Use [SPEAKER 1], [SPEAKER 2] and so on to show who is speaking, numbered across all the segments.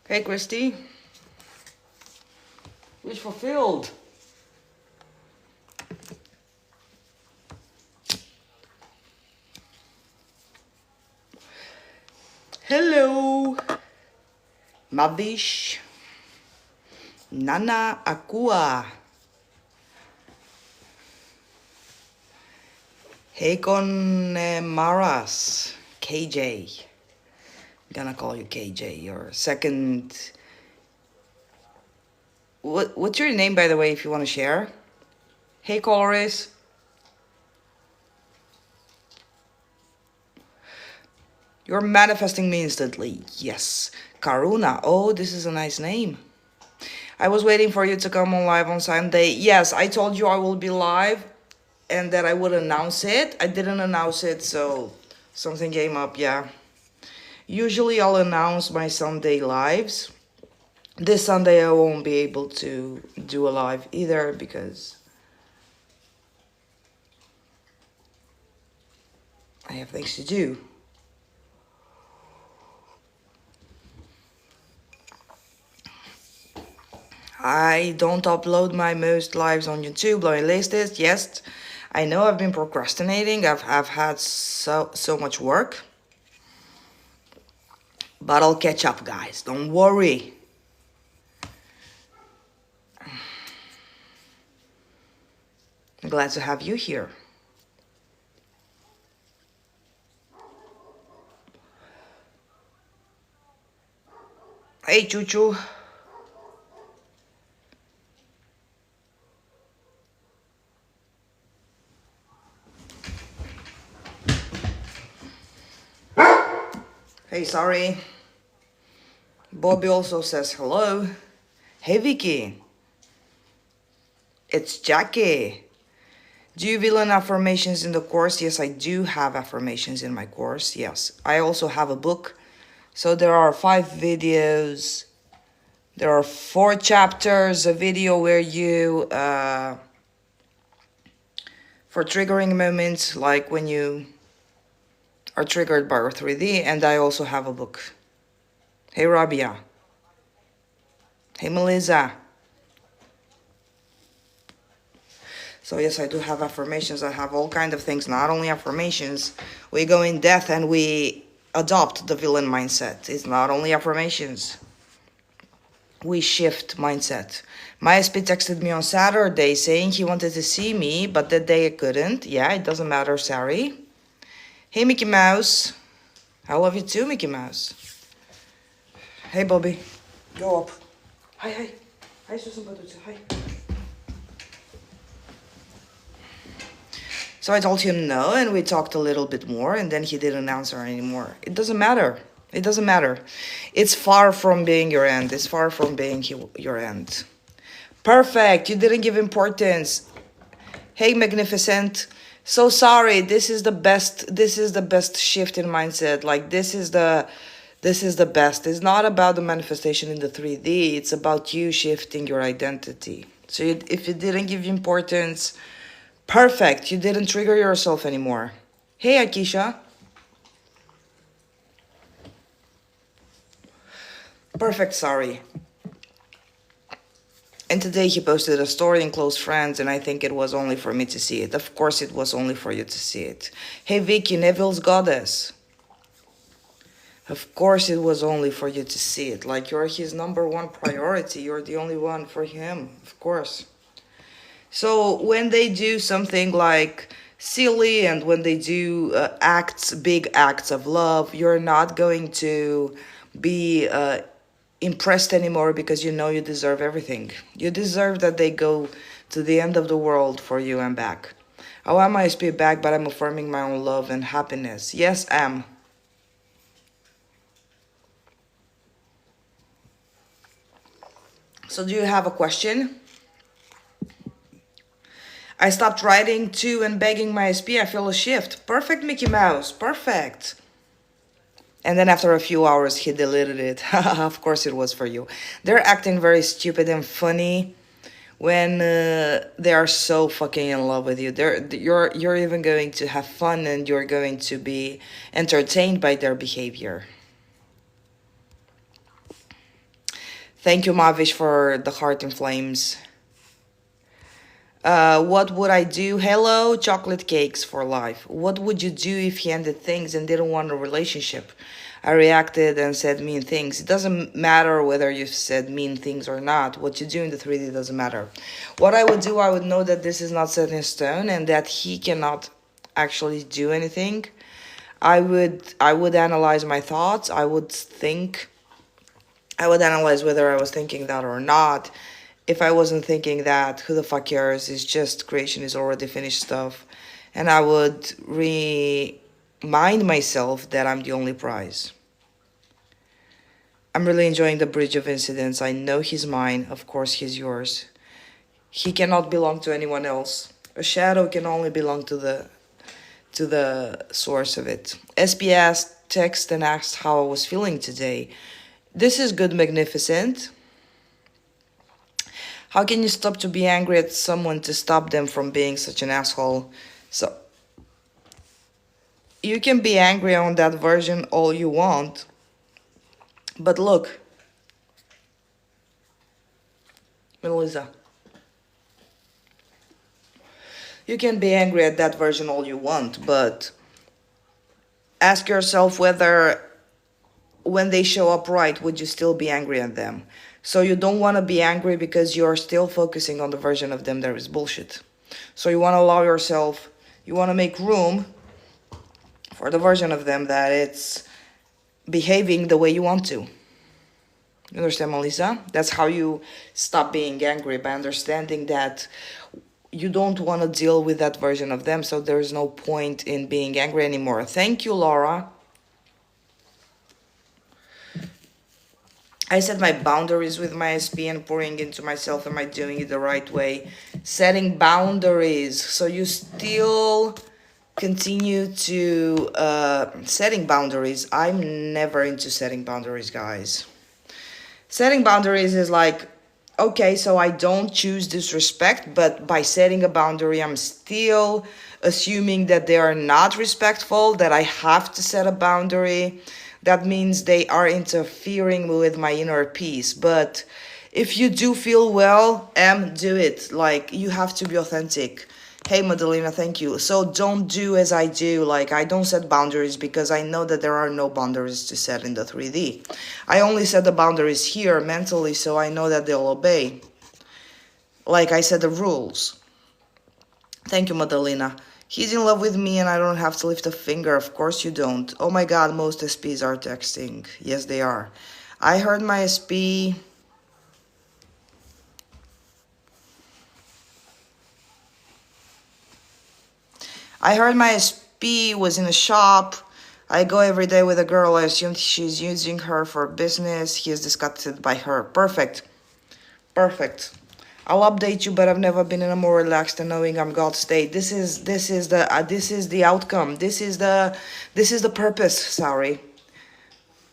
[SPEAKER 1] Hey, Christy. Wish fulfilled. Hello. Mavish. Nana Akua. Hakon Maras. KJ. I'm gonna call you KJ. Your second. What's your name, by the way, if you want to share? Hey, Coloris. You're manifesting me instantly. Yes. Karuna. Oh, this is a nice name. I was waiting for you to come on live on Sunday. Yes, I told you I will be live and that I would announce it. I didn't announce it, so something came up, yeah. Usually I'll announce my Sunday lives. This Sunday I won't be able to do a live either because I have things to do. I don't upload my most lives on YouTube. Bloody listed. Yes, I know I've been procrastinating. I've had so much work. But I'll catch up, guys. Don't worry. I'm glad to have you here. Hey, Choo Choo. Hey, sorry. Bobby also says hello. Hey, Vicky. It's Jackie. Do you villain affirmations in the course? Yes, I do have affirmations in my course. Yes. I also have a book. So there are 5 videos. There are 4 chapters. A video where you, for triggering moments, like when you are triggered by your 3D. And I also have a book. Hey, Rabia. Hey, Melissa. So yes, I do have affirmations. I have all kind of things, not only affirmations. We go in depth and we adopt the villain mindset. It's not only affirmations. We shift mindset. My SP texted me on Saturday saying he wanted to see me, but that day I couldn't. Yeah, it doesn't matter, sorry. Hey, Mickey Mouse. I love you too, Mickey Mouse. Hey, Bobby. Go up. Hi, hi. Hi, Susan Batucci. Hi. So I told him no, and we talked a little bit more, and then he didn't answer anymore. It doesn't matter. It doesn't matter. It's far from being your end. It's far from being your end. Perfect. You didn't give importance. Hey, Magnificent. So sorry. This is the best. This is the best shift in mindset. Like this is the best. It's not about the manifestation in the 3D. It's about you shifting your identity. So if you didn't give importance, perfect. You didn't trigger yourself anymore. Hey, Akisha. Perfect, sorry. And today he posted a story in Close Friends, and I think it was only for me to see it. Of course, it was only for you to see it. Hey, Vicky, Neville's goddess. Of course, it was only for you to see it. Like, you're his #1 priority. You're the only one for him, of course. So when they do something like silly and when they do big acts of love, you're not going to be impressed anymore because you know you deserve everything. You deserve that they go to the end of the world for you and back. I want my SP back, but I'm affirming my own love and happiness. Yes, am. So do you have a question? I stopped writing to and begging my SP. I feel a shift. Perfect, Mickey Mouse. Perfect. And then after a few hours, he deleted it. Of course it was for you. They're acting very stupid and funny when they are so fucking in love with you. You're even going to have fun and you're going to be entertained by their behavior. Thank you, Mavish, for the heart in flames. What would I do? Hello, chocolate cakes for life. What would you do if he ended things and didn't want a relationship? I reacted and said mean things. It doesn't matter whether you said mean things or not. What you do in the 3D doesn't matter. What I would do, I would know that this is not set in stone and that he cannot actually do anything. I would analyze my thoughts. I would analyze whether I was thinking that or not. If I wasn't thinking that, who the fuck cares? It's just creation is already finished stuff. And I would remind myself that I'm the only prize. I'm really enjoying the bridge of incidents. I know he's mine. Of course, he's yours. He cannot belong to anyone else. A shadow can only belong to the source of it. SPS text and asked how I was feeling today. This is good, magnificent. How can you stop to be angry at someone to stop them from being such an asshole? So, you can be angry on that version all you want. But look, Melissa, you can be angry at that version all you want, but ask yourself whether when they show up right, would you still be angry at them? So you don't want to be angry because you're still focusing on the version of them that is bullshit. So you want to allow yourself, you want to make room for the version of them that it's behaving the way you want to. You understand, Melissa? That's how you stop being angry, by understanding that you don't want to deal with that version of them, so there's no point in being angry anymore. Thank you, Laura. I set my boundaries with my SP and pouring into myself. Am I doing it the right way? Setting boundaries. So you still continue to setting boundaries. I'm never into setting boundaries, guys. Setting boundaries is like, okay, so I don't choose disrespect, but by setting a boundary, I'm still assuming that they are not respectful, that I have to set a boundary. That means they are interfering with my inner peace. But if you do feel well, do it. Like, you have to be authentic. Hey, Madalena, thank you. So don't do as I do. Like, I don't set boundaries because I know that there are no boundaries to set in the 3D. I only set the boundaries here mentally, so I know that they'll obey. Like, I set the rules. Thank you, Madalena. He's in love with me and I don't have to lift a finger. Of course you don't. Oh my god, most SPs are texting. Yes, they are. I heard my SP... I heard my SP was in a shop. I go every day with a girl. I assume she's using her for business. He is disgusted by her. Perfect. Perfect. I'll update you, but I've never been in a more relaxed and knowing I'm God's state. This is the outcome. This is the purpose. Sorry.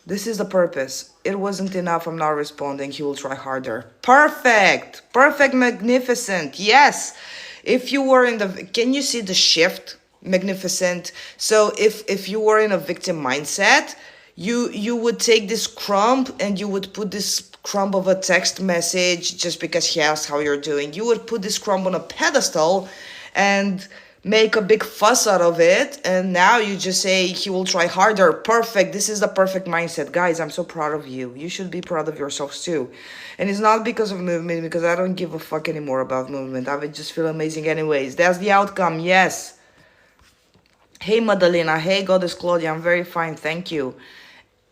[SPEAKER 1] This is the purpose. It wasn't enough. I'm not responding. He will try harder. Perfect. Perfect. Magnificent. Yes. If you were in the, can you see the shift? Magnificent. So if you were in a victim mindset, you would take this crumb and you would put this crumb of a text message just because he asked how you're doing. You would put this crumb on a pedestal and make a big fuss out of it, and now you just say he will try harder. Perfect. This is the perfect mindset. Guys, I'm so proud of you. You should be proud of yourselves too. And it's not because of movement, because I don't give a fuck anymore about movement. I would just feel amazing anyways. That's the outcome. Yes. Hey, Madalena. Hey, Goddess Claudia. I'm very fine. Thank you.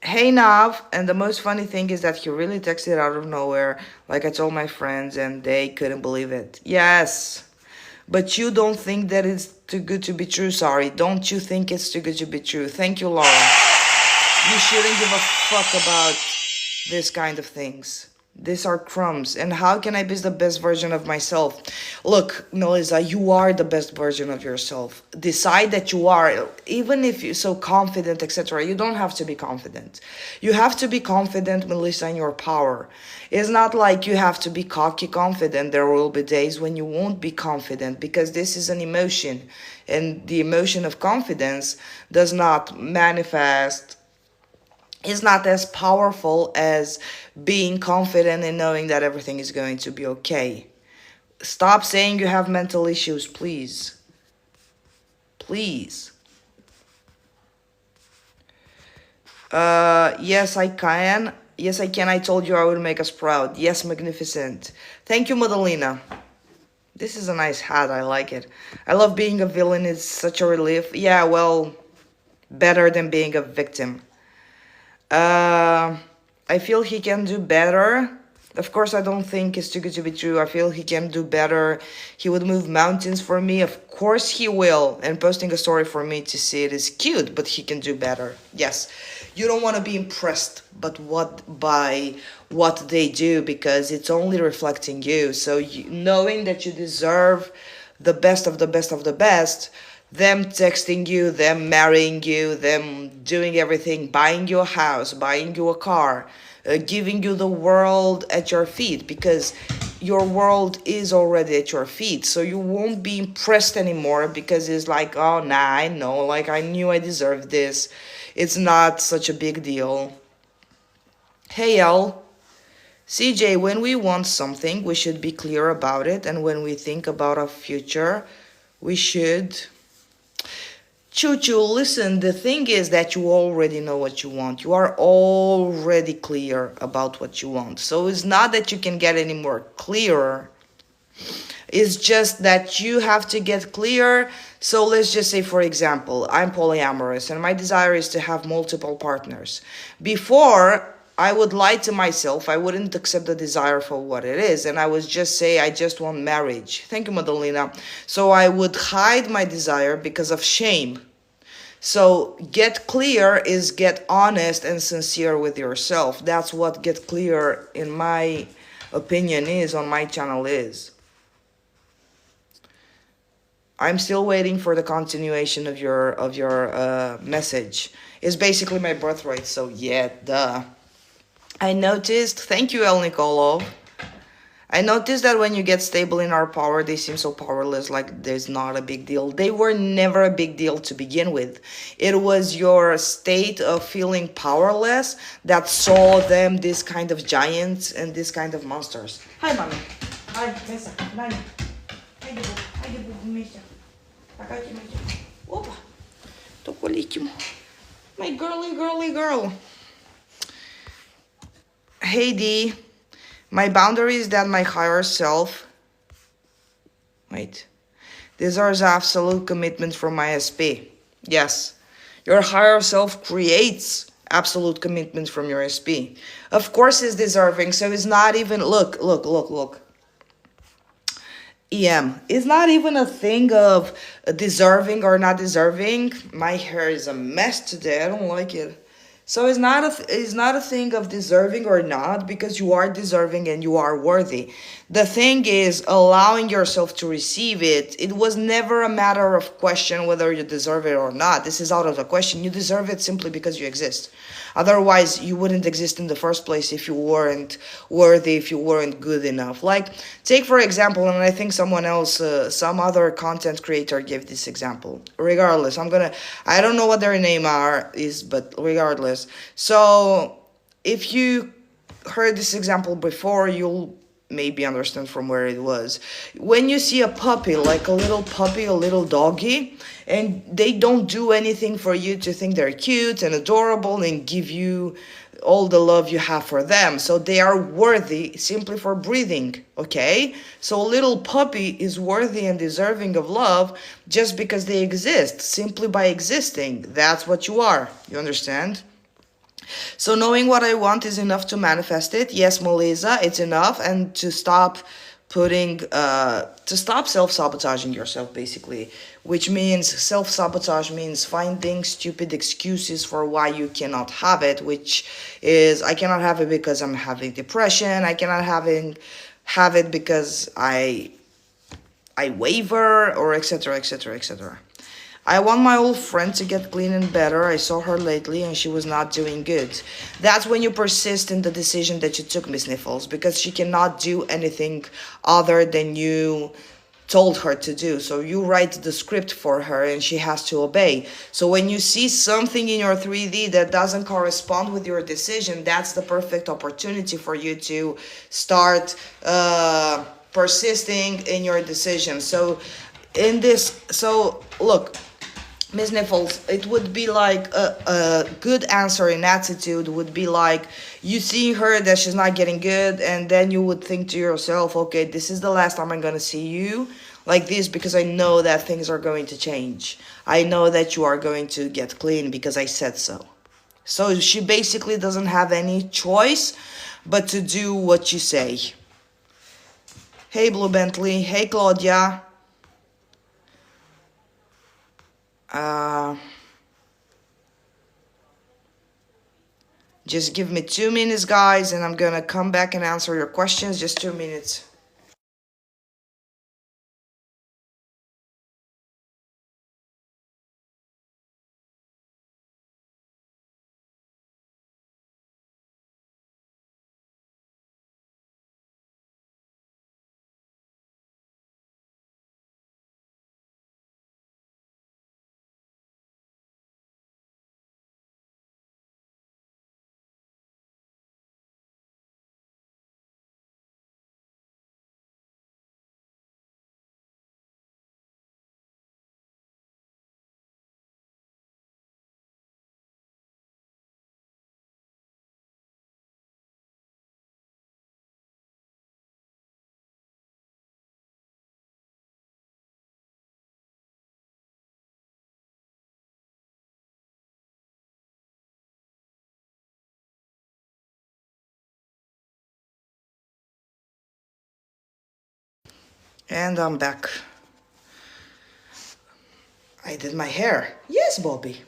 [SPEAKER 1] Hey, Nav. And the most funny thing is that he really texted out of nowhere, like I told my friends, and they couldn't believe it. Yes. But you don't think that it's too good to be true. Sorry. Don't you think it's too good to be true? Thank you, Laura. You shouldn't give a fuck about this kind of things. These are crumbs. And how can I be the best version of myself? Look, Melissa, you are the best version of yourself. Decide that you are. Even if you're so confident, etc., you don't have to be confident. You have to be confident, Melissa, in your power. It's not like you have to be cocky confident. There will be days when you won't be confident, because this is an emotion. And the emotion of confidence does not manifest is not as powerful as being confident and knowing that everything is going to be okay. Stop saying you have mental issues, please. Please. Yes, I can. Yes, I can. I told you I would make us proud. Yes, magnificent. Thank you, Madalena. This is a nice hat. I like it. I love being a villain. It's such a relief. Yeah, well, better than being a victim. I feel he can do better. Of course, I don't think it's too good to be true. I feel he can do better. He would move mountains for me. Of course he will. And posting a story for me to see it is cute, but he can do better. Yes. You don't want to be impressed by what they do, because it's only reflecting you. So knowing that you deserve the best of the best of the best, them texting you, them marrying you, them doing everything, buying you a house, buying you a car, giving you the world at your feet, because your world is already at your feet. So you won't be impressed anymore, because it's like, oh, nah, I know, like, I knew I deserved this. It's not such a big deal. Hey, L. CJ, when we want something, we should be clear about it. And when we think about our future, we should... Choo-choo, listen, the thing is that you already know what you want. You are already clear about what you want. So it's not that you can get any more clearer. It's just that you have to get clear. So let's just say, for example, I'm polyamorous and my desire is to have multiple partners. Before, I would lie to myself. I wouldn't accept the desire for what it is. And I would just say, I just want marriage. Thank you, Madalena. So I would hide my desire because of shame. So get clear is get honest and sincere with yourself. That's what get clear, in my opinion, is on my channel is. I'm still waiting for the continuation of your message. It's basically my birthright, so yeah, duh. I noticed, thank you, El Nikolov. I noticed that when you get stable in our power, they seem so powerless, like there's not a big deal. They were never a big deal to begin with. It was your state of feeling powerless that saw them this kind of giants and this kind of monsters. Hi, mommy. Hi, Mesa. Hi. Hi, Mesa. Opa. Tocolíquimo. My girly girl. Hey, D. My boundary is that my higher self... Wait. Deserves absolute commitment from my SP. Yes. Your higher self creates absolute commitment from your SP. Of course it's deserving, so it's not even... Look. EM. It's not even a thing of deserving or not deserving. My hair is a mess today. I don't like it. So it's not a thing of deserving or not, because you are deserving and you are worthy. The thing is allowing yourself to receive it. It was never a matter of question whether you deserve it or not. This is out of the question. You deserve it simply because you exist. Otherwise, you wouldn't exist in the first place if you weren't worthy, if you weren't good enough. Like, take for example, and I think someone else, some other content creator gave this example. Regardless, I don't know what their name is, but regardless. So, if you heard this example before, you'll maybe understand from where it was. When you see a puppy, like a little puppy, a little doggy, and they don't do anything for you to think they're cute and adorable and give you all the love you have for them. So they are worthy simply for breathing, okay? So a little puppy is worthy and deserving of love just because they exist, simply by existing. That's what you are, you understand? So knowing what I want is enough to manifest it. Yes, Melissa, it's enough. And to stop self-sabotaging yourself, basically. Which means self-sabotage means finding stupid excuses for why you cannot have it. Which is, I cannot have it because I'm having depression. I cannot have it because I waver, or etc, etc, etc. I want my old friend to get clean and better. I saw her lately and she was not doing good. That's when you persist in the decision that you took, Miss Niffles, because she cannot do anything other than you told her to do. So you write the script for her and she has to obey. So when you see something in your 3D that doesn't correspond with your decision, that's the perfect opportunity for you to start persisting in your decision. So look, Ms. Nichols, it would be like a good answer in attitude would be like you see her that she's not getting good, and then you would think to yourself, okay, this is the last time I'm gonna see you like this because I know that things are going to change. I know that you are going to get clean because I said so. So she basically doesn't have any choice but to do what you say. Hey, Blue Bentley. Hey, Claudia. Just give me 2 minutes, guys, and I'm gonna come back and answer your questions. Just 2 minutes. And I'm back. I did my hair. Yes, Bobby.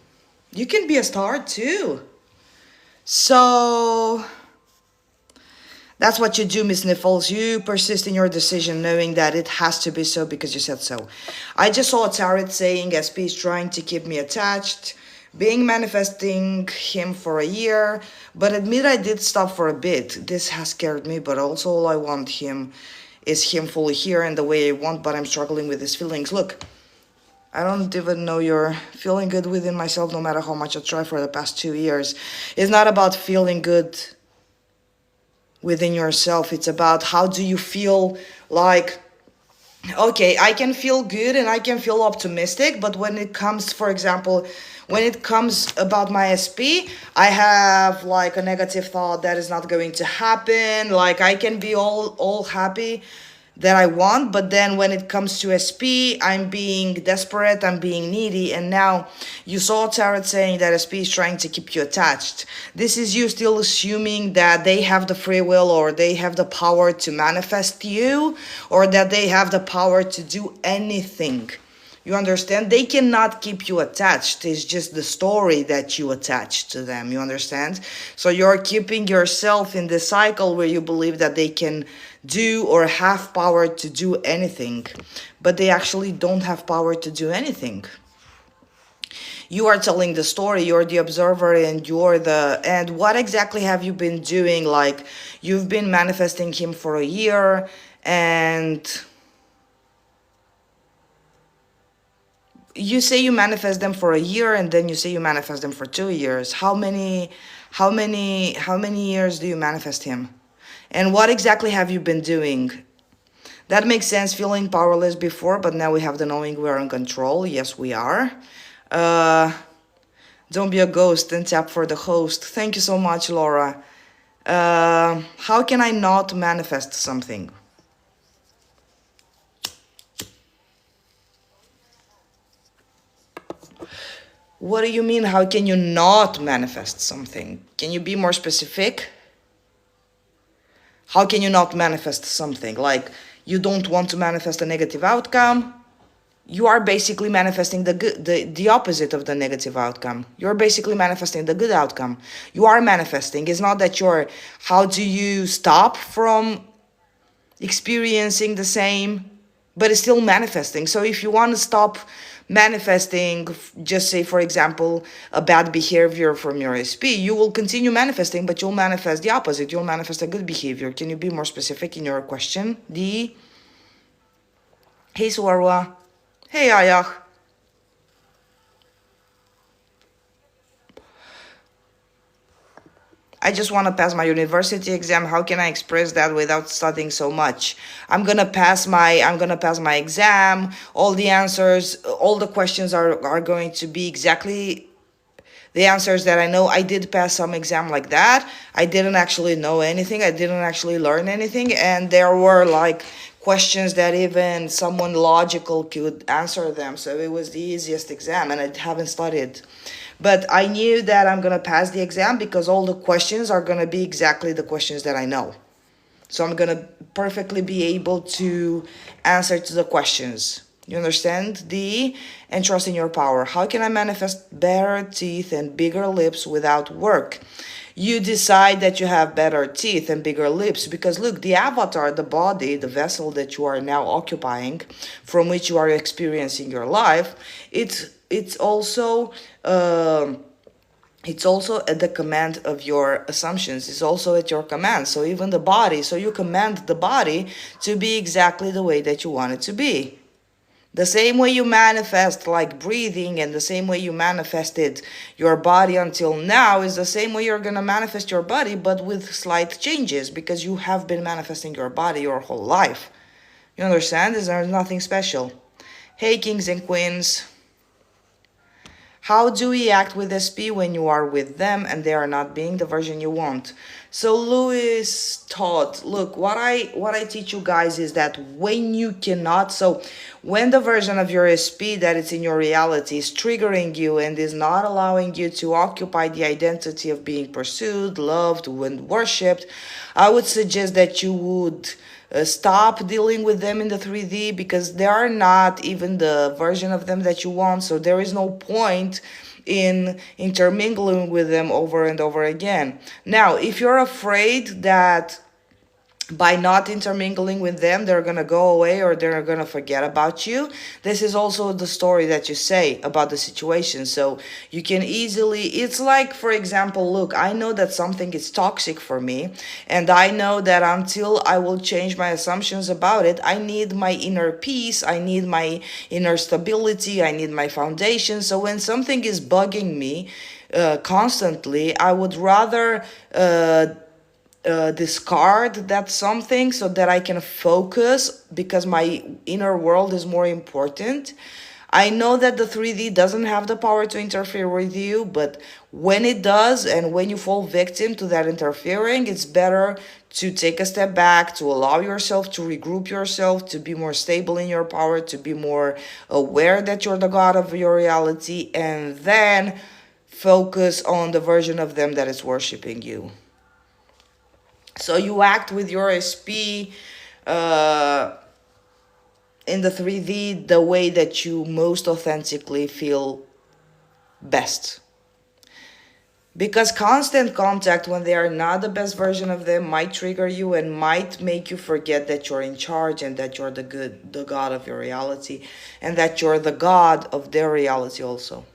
[SPEAKER 1] You can be a star too. So that's what you do, Miss Nichols. You persist in your decision knowing that it has to be so because you said so. I just saw a tarot saying SP is trying to keep me attached, being manifesting him for a year, but admit I did stop for a bit. This has scared me, but also all I want him is him fully here and the way I want, but I'm struggling with his feelings. Look, I don't even know you're feeling good within myself no matter how much I try for the past 2 years. It's not about feeling good within yourself. It's about how do you feel like, okay, I can feel good and I can feel optimistic, but when it comes, for example, when it comes about my SP, I have like a negative thought that is not going to happen. Like I can be all happy that I want, but then when it comes to SP, I'm being desperate, I'm being needy, and now you saw tarot saying that SP is trying to keep you attached. This is you still assuming that they have the free will or they have the power to manifest you or that they have the power to do anything. You understand? They cannot keep you attached. It's just the story that you attach to them. You understand? So you're keeping yourself in the cycle where you believe that they can do or have power to do anything, but they actually don't have power to do anything. You are telling the story, you're the observer, and what exactly have you been doing? Like you've been manifesting him for a year, and you say you manifest them for a year, and then you say you manifest them for 2 years. How many years do you manifest him? And what exactly have you been doing? That makes sense, feeling powerless before, but now we have the knowing we're in control. Yes, we are. Don't be a ghost and tap for the host. Thank you so much, Laura. How can I not manifest something? What do you mean, how can you not manifest something? Can you be more specific? How can you not manifest something? Like, you don't want to manifest a negative outcome. You are basically manifesting the opposite of the negative outcome. You're basically manifesting the good outcome. You are manifesting. It's not that how do you stop from experiencing the same, but it's still manifesting. So if you want to stop manifesting, just say, for example, a bad behavior from your SP, you will continue manifesting, but you'll manifest the opposite. You'll manifest a good behavior. Can you be more specific in your question, D? Hey Swarwa. Hey Ayach. I just want to pass my university exam. How can I express that without studying so much? I'm gonna pass my exam. All the answers, all the questions are going to be exactly the answers that I know. I did pass some exam like that. I didn't actually know anything. I didn't actually learn anything, and there were like questions that even someone logical could answer them. So it was the easiest exam, and I haven't studied. But I knew that I'm gonna pass the exam because all the questions are gonna be exactly the questions that I know. So I'm gonna perfectly be able to answer to the questions. You understand? D, and trust in your power. How can I manifest better teeth and bigger lips without work? You decide that you have better teeth and bigger lips because look, the avatar, the body, the vessel that you are now occupying, from which you are experiencing your life, it's also it's also at the command of your assumptions. It's also at your command. So even the body, so you command the body to be exactly the way that you want it to be. The same way you manifest like breathing, and the same way you manifested your body until now is the same way you're going to manifest your body, but with slight changes because you have been manifesting your body your whole life. You understand? There's nothing special. Hey, kings and queens. How do we act with SP when you are with them and they are not being the version you want? So Lewis taught, look, what I teach you guys is that when you cannot, so when the version of your SP that it's in your reality is triggering you and is not allowing you to occupy the identity of being pursued, loved, and worshipped, I would suggest that you would stop dealing with them in the 3D because they are not even the version of them that you want. So there is no point in intermingling with them over and over again. Now, if you're afraid that by not intermingling with them they're gonna go away or they're gonna forget about you, this is also the story that you say about the situation. So you can easily, it's like, for example, look, I know that something is toxic for me, and I know that until I will change my assumptions about it, I need my inner peace, I need my inner stability, I need my foundation. So when something is bugging me constantly, I would rather discard that something so that I can focus because my inner world is more important. I know that the 3D doesn't have the power to interfere with you, but when it does and when you fall victim to that interfering, it's better to take a step back, to allow yourself to regroup yourself, to be more stable in your power, to be more aware that you're the god of your reality, and then focus on the version of them that is worshiping you. So you act with your SP in the 3D the way that you most authentically feel best. Because constant contact when they are not the best version of them might trigger you and might make you forget that you're in charge and that you're the god of your reality, and that you're the god of their reality also.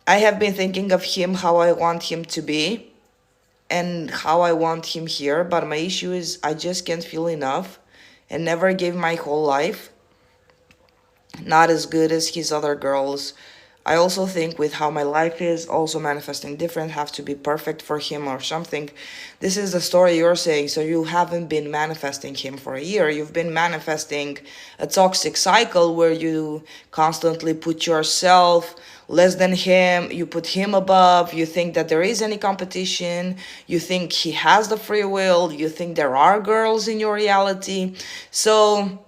[SPEAKER 1] I have been thinking of him, how I want him to be and how I want him here, but my issue is I just can't feel enough and never gave my whole life. Not as good as his other girls. I also think with how my life is also manifesting different, have to be perfect for him or something. This is the story you're saying. So you haven't been manifesting him for a year. You've been manifesting a toxic cycle where you constantly put yourself less than him, you put him above, you think that there is any competition, you think he has the free will, you think there are girls in your reality. So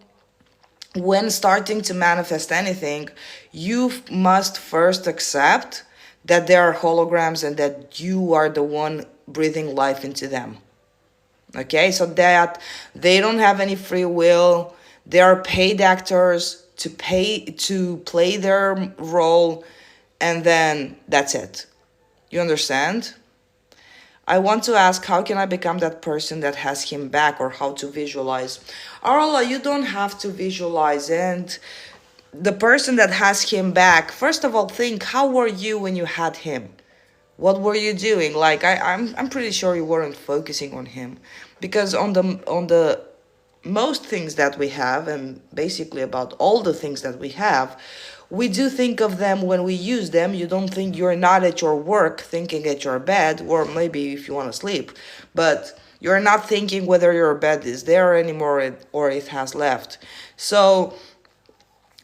[SPEAKER 1] when starting to manifest anything, you must first accept that there are holograms and that you are the one breathing life into them. Okay, so that they don't have any free will, they are paid actors to play their role, and then that's it. You understand? I want to ask, how can I become that person that has him back, or how to visualize? Arla, you don't have to visualize. And the person that has him back, first of all, think, how were you when you had him? What were you doing? Like I'm pretty sure you weren't focusing on him, because on the most things that we have, and basically about all the things that we have, we do think of them when we use them. You don't think you're not at your work thinking at your bed, or maybe if you want to sleep, but you're not thinking whether your bed is there anymore or it has left. So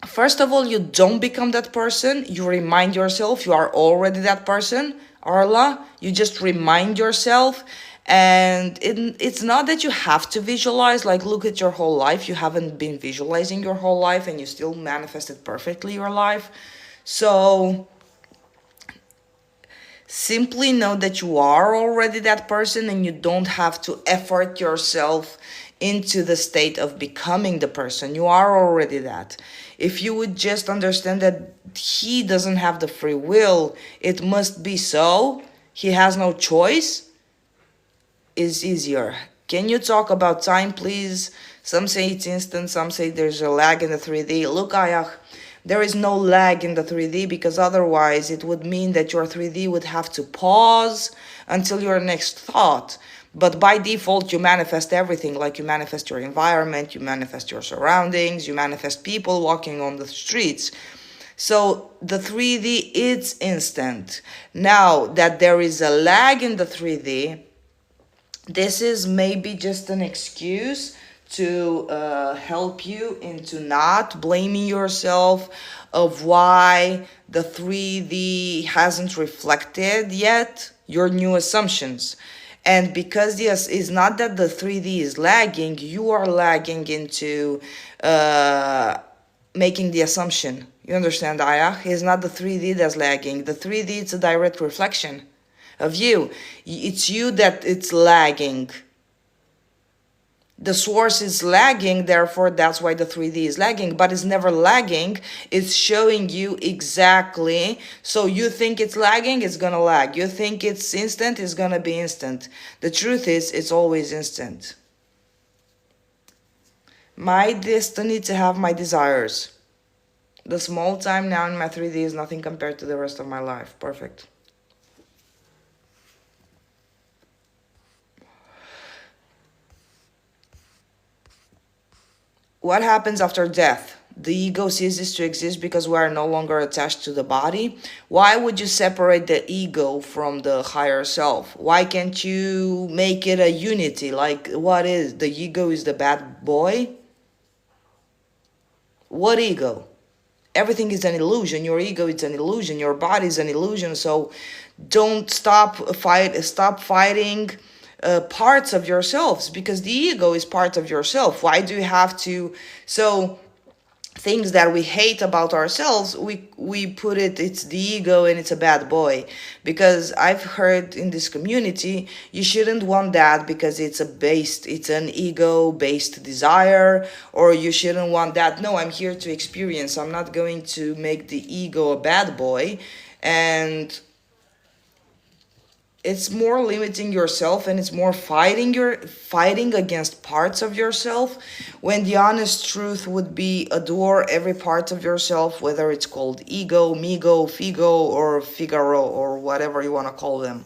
[SPEAKER 1] first of all, you don't become that person. You remind yourself you are already that person, Arla. You just remind yourself. And it's not that you have to visualize, like, look at your whole life. You haven't been visualizing your whole life and you still manifested perfectly your life. So simply know that you are already that person and you don't have to effort yourself into the state of becoming the person. You are already that. If you would just understand that he doesn't have the free will, it must be so, he has no choice, is easier. Can you talk about time, please? Some say it's instant, some say there's a lag in the 3D. Look, Ayach, there is no lag in the 3D, because otherwise it would mean that your 3D would have to pause until your next thought. But by default, you manifest everything. Like, you manifest your environment, you manifest your surroundings, you manifest people walking on the streets. So the 3D, it's instant. Now that there is a lag in the 3D, this is maybe just an excuse to help you into not blaming yourself of why the 3D hasn't reflected yet your new assumptions. And because, yes, it's not that the 3D is lagging, you are lagging into making the assumption. You understand, Ayah? It's not the 3D that's lagging. The 3D, it's a direct reflection of you. It's you that it's lagging. The source is lagging, therefore that's why the 3D is lagging, but it's never lagging. It's showing you exactly. So you think it's lagging, it's gonna lag. You think it's instant, it's gonna be instant. The truth is, it's always instant. My destiny to have my desires. The small time now in my 3D is nothing compared to the rest of my life. Perfect. What happens after death? The ego ceases to exist because we are no longer attached to the body. Why would you separate the ego from the higher self? Why can't you make it a unity? Like, what is the ego? Is the bad boy? What ego? Everything is an illusion. Your ego is an illusion. Your body is an illusion. So don't stop fighting parts of yourselves, because the ego is part of yourself. Why do you have to? So things that we hate about ourselves, we put it's the ego and it's a bad boy. Because I've heard in this community, you shouldn't want that because it's an ego based desire, or you shouldn't want that. No, I'm here to experience. I'm not going to make the ego a bad boy. And it's more limiting yourself, and it's more fighting against parts of yourself, when the honest truth would be adore every part of yourself, whether it's called ego, migo, figo, or figaro, or whatever you want to call them.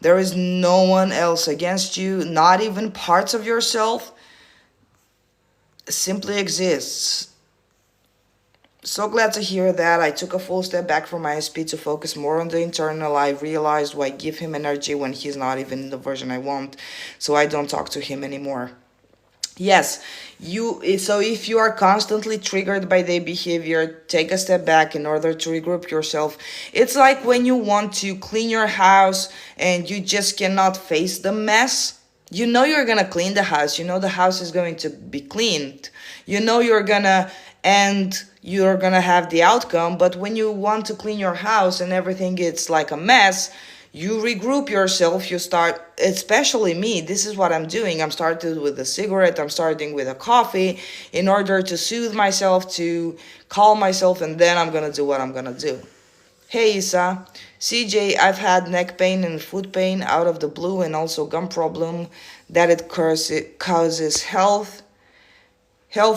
[SPEAKER 1] There is no one else against you, not even parts of yourself. Simply exists. So glad to hear that. I took a full step back from my SP to focus more on the internal. I realized why give him energy when he's not even the version I want, so I don't talk to him anymore. Yes, so if you are constantly triggered by their behavior, take a step back in order to regroup yourself. It's like when you want to clean your house and you just cannot face the mess. You know you're gonna clean the house. You know the house is going to be cleaned. You know you're gonna have the outcome. But when you want to clean your house and everything is like a mess, you regroup yourself. You start, especially me, this is what I'm doing. I'm starting with a cigarette. I'm starting with a coffee in order to soothe myself, to calm myself, and then I'm gonna do what I'm gonna do. Hey Isa, CJ, I've had neck pain and foot pain out of the blue, and also gum problem that it causes health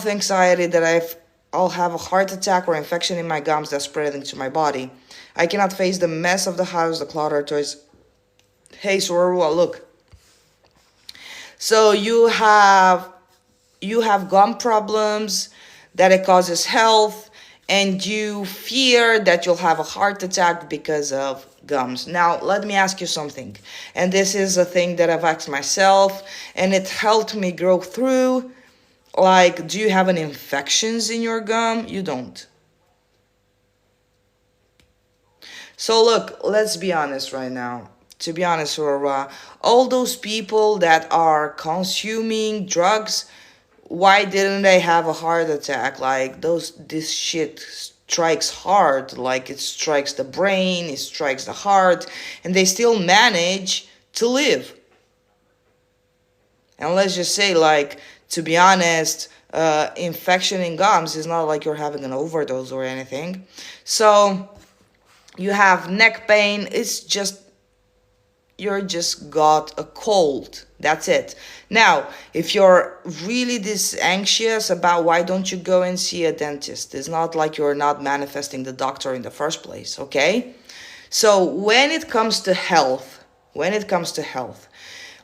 [SPEAKER 1] anxiety, that I'll have a heart attack or infection in my gums that's spreading to my body. I cannot face the mess of the house, the clutter, toys, Hey, Sororua, look. So you have gum problems, that it causes health, and you fear that you'll have a heart attack because of gums. Now, let me ask you something. And this is a thing that I've asked myself, and it helped me grow through. Like, do you have any infections in your gum? You don't. So look, let's be honest right now. To be honest, Aurora, all those people that are consuming drugs, why didn't they have a heart attack? Like this shit strikes hard, like it strikes the brain, it strikes the heart, and they still manage to live. And let's just say, like, to be honest, infection in gums is not like you're having an overdose or anything. So you have neck pain, it's just you're just got a cold. That's it. Now, if you're really this anxious about, why don't you go and see a dentist? It's not like you're not manifesting the doctor in the first place, okay? So when it comes to health,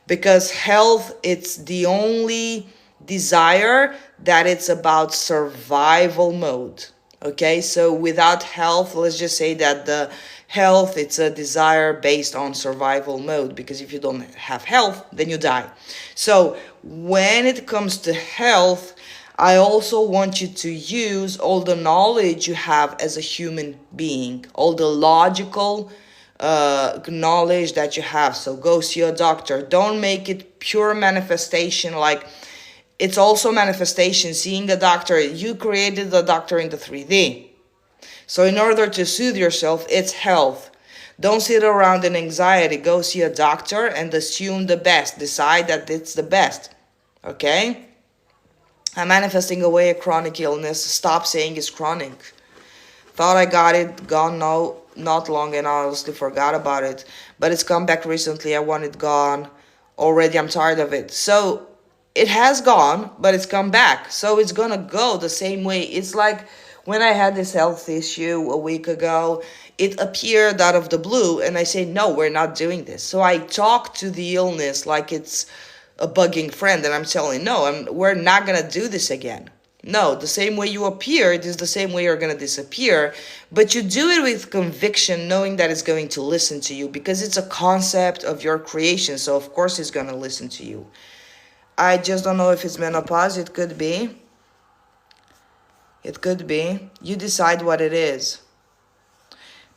[SPEAKER 1] because health, it's the only desire that it's about survival mode. Okay, so without health, let's just say that the health, it's a desire based on survival mode, because if you don't have health, then you die. So when it comes to health, I also want you to use all the knowledge you have as a human being, all the logical knowledge that you have. So go see a doctor. Don't make it pure manifestation. Like, it's also manifestation. Seeing a doctor, you created the doctor in the 3D. So in order to soothe yourself, it's health. Don't sit around in anxiety. Go see a doctor and assume the best. Decide that it's the best. Okay? I'm manifesting away a chronic illness. Stop saying it's chronic. Thought I got it, gone, no, not long, and I honestly forgot about it. But it's come back recently. I want it gone. Already, I'm tired of it. So it has gone, but it's come back. So it's gonna go the same way. It's like when I had this health issue a week ago, it appeared out of the blue, and I say, no, we're not doing this. So I talk to the illness like it's a bugging friend, and I'm telling, no, we're not gonna do this again. No, the same way you appeared is the same way you're going to disappear. But you do it with conviction, knowing that it's going to listen to you, because it's a concept of your creation. So, of course, it's going to listen to you. I just don't know if it's menopause. It could be. It could be. You decide what it is.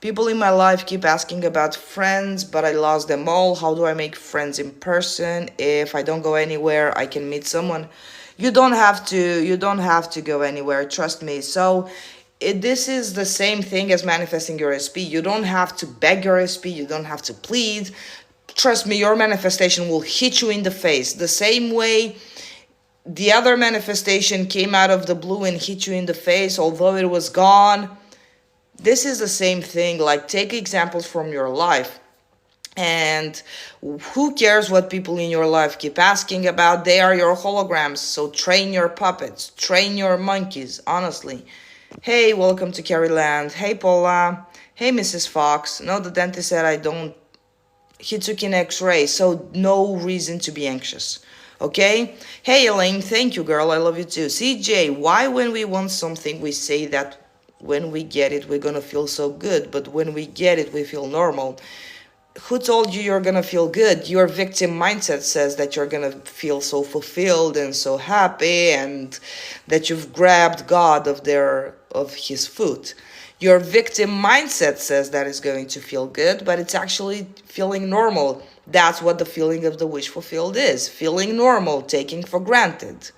[SPEAKER 1] People in my life keep asking about friends, but I lost them all. How do I make friends in person? If I don't go anywhere, I can meet someone. You don't have to go anywhere, trust me. So this is the same thing as manifesting your SP. You don't have to beg your SP, you don't have to plead. Trust me, your manifestation will hit you in the face. The same way the other manifestation came out of the blue and hit you in the face, although it was gone. This is the same thing. Like, take examples from your life. And who cares what people in your life keep asking about? They are your holograms. So train your puppets, train your monkeys, honestly. Hey, welcome to Carryland. Hey, Paula. Hey, Mrs. Fox. No, the dentist said I don't. He took an x-ray, so no reason to be anxious. Okay? Hey, Elaine. Thank you, girl. I love you too. CJ, why when we want something, we say that when we get it, we're gonna feel so good, but when we get it, we feel normal? Who told you you're gonna feel good? Your victim mindset says that you're gonna feel so fulfilled and so happy, and that you've grabbed God of his foot. Your victim mindset says that it's going to feel good, but it's actually feeling normal. That's what the feeling of the wish fulfilled is. Feeling normal, taking for granted.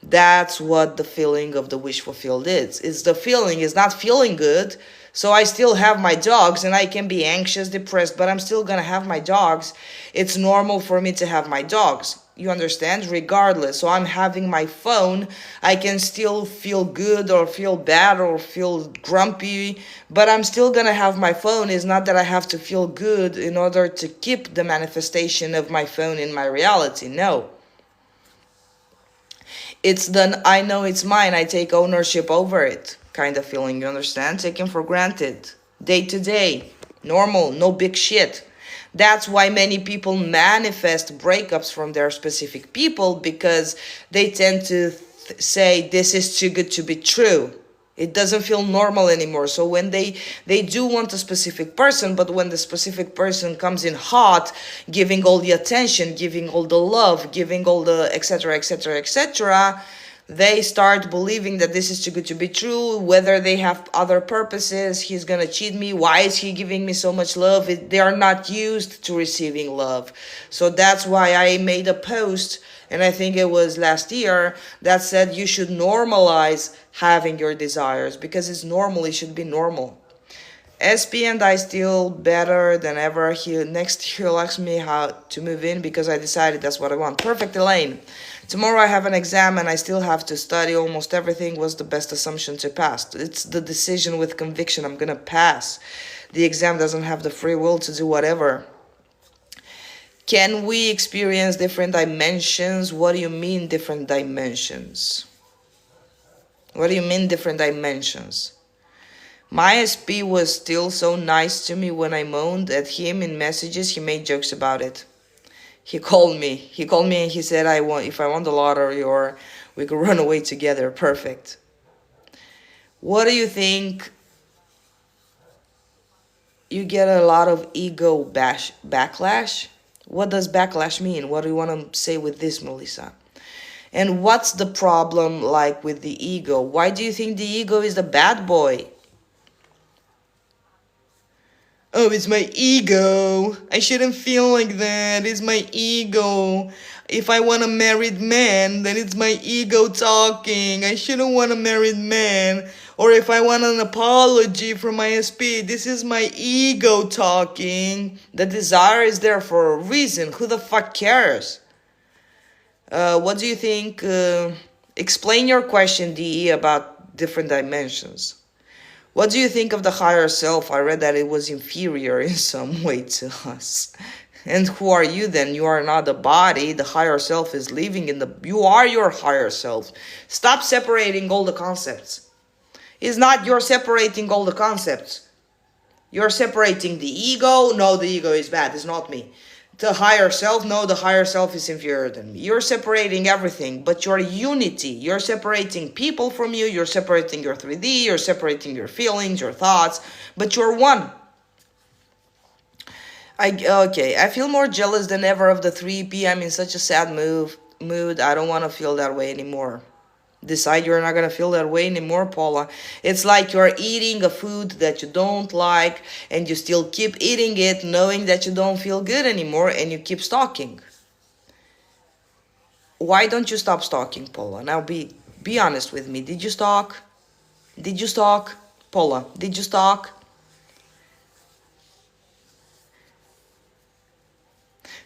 [SPEAKER 1] That's what the feeling of the wish fulfilled is. It's the feeling is not feeling good. So I still have my dogs, and I can be anxious, depressed, but I'm still gonna have my dogs. It's normal for me to have my dogs. You understand? Regardless. So I'm having my phone. I can still feel good or feel bad or feel grumpy, but I'm still gonna have my phone. It's not that I have to feel good in order to keep the manifestation of my phone in my reality. No. It's the I know it's mine, I take ownership over it kind of feeling, you understand? Taken for granted. Day to day. Normal, no big shit. That's why many people manifest breakups from their specific people, because they tend to say this is too good to be true. It doesn't feel normal anymore. So when they do want a specific person, but when the specific person comes in hot, giving all the attention, giving all the love, giving all the etc etc etc, they start believing that this is too good to be true. Whether they have other purposes, he's gonna cheat me, why is he giving me so much love? They are not used to receiving love. So that's why I made a post, and I think it was last year, that said you should normalize having your desires, because it's normal. It should be normal. SP and I still better than ever. Next year asked me how to move in because I decided that's what I want. Perfect, Elaine. Tomorrow I have an exam and I still have to study almost everything. Was the best assumption to pass. It's the decision with conviction. I'm gonna pass. The exam doesn't have the free will to do whatever. Can we experience different dimensions? What do you mean different dimensions? What do you mean different dimensions? My SP was still so nice to me when I moaned at him in messages. He made jokes about it. He called me and he said, if I won the lottery, or we could run away together. Perfect. What do you think? You get a lot of ego backlash. What does backlash mean? What do you want to say with this, Melissa? And what's the problem like with the ego? Why do you think the ego is the bad boy? Oh, it's my ego. I shouldn't feel like that. It's my ego. If I want a married man, then it's my ego talking. I shouldn't want a married man. Or if I want an apology from my SP, this is my ego talking. The desire is there for a reason. Who the fuck cares? What do you think? Explain your question, DE, about different dimensions. What do you think of the higher self? I read that it was inferior in some way to us. And who are you then? You are not the body. The higher self is living in the... You are your higher self. Stop separating all the concepts. It's not you're separating all the concepts. You're separating the ego. No, the ego is bad. It's not me. The higher self. No, the higher self is inferior than me. You're separating everything, but you're unity. You're separating people from you. You're separating your 3D. You're separating your feelings, your thoughts, but you're one. Okay, I feel more jealous than ever of the 3P. I'm in such a sad mood. I don't want to feel that way anymore. Decide you're not going to feel that way anymore, Paula. It's like you're eating a food that you don't like, and you still keep eating it knowing that you don't feel good anymore, and you keep stalking. Why don't you stop stalking, Paula? Now be honest with me. Did you stalk? Did you stalk? Paula, did you stalk?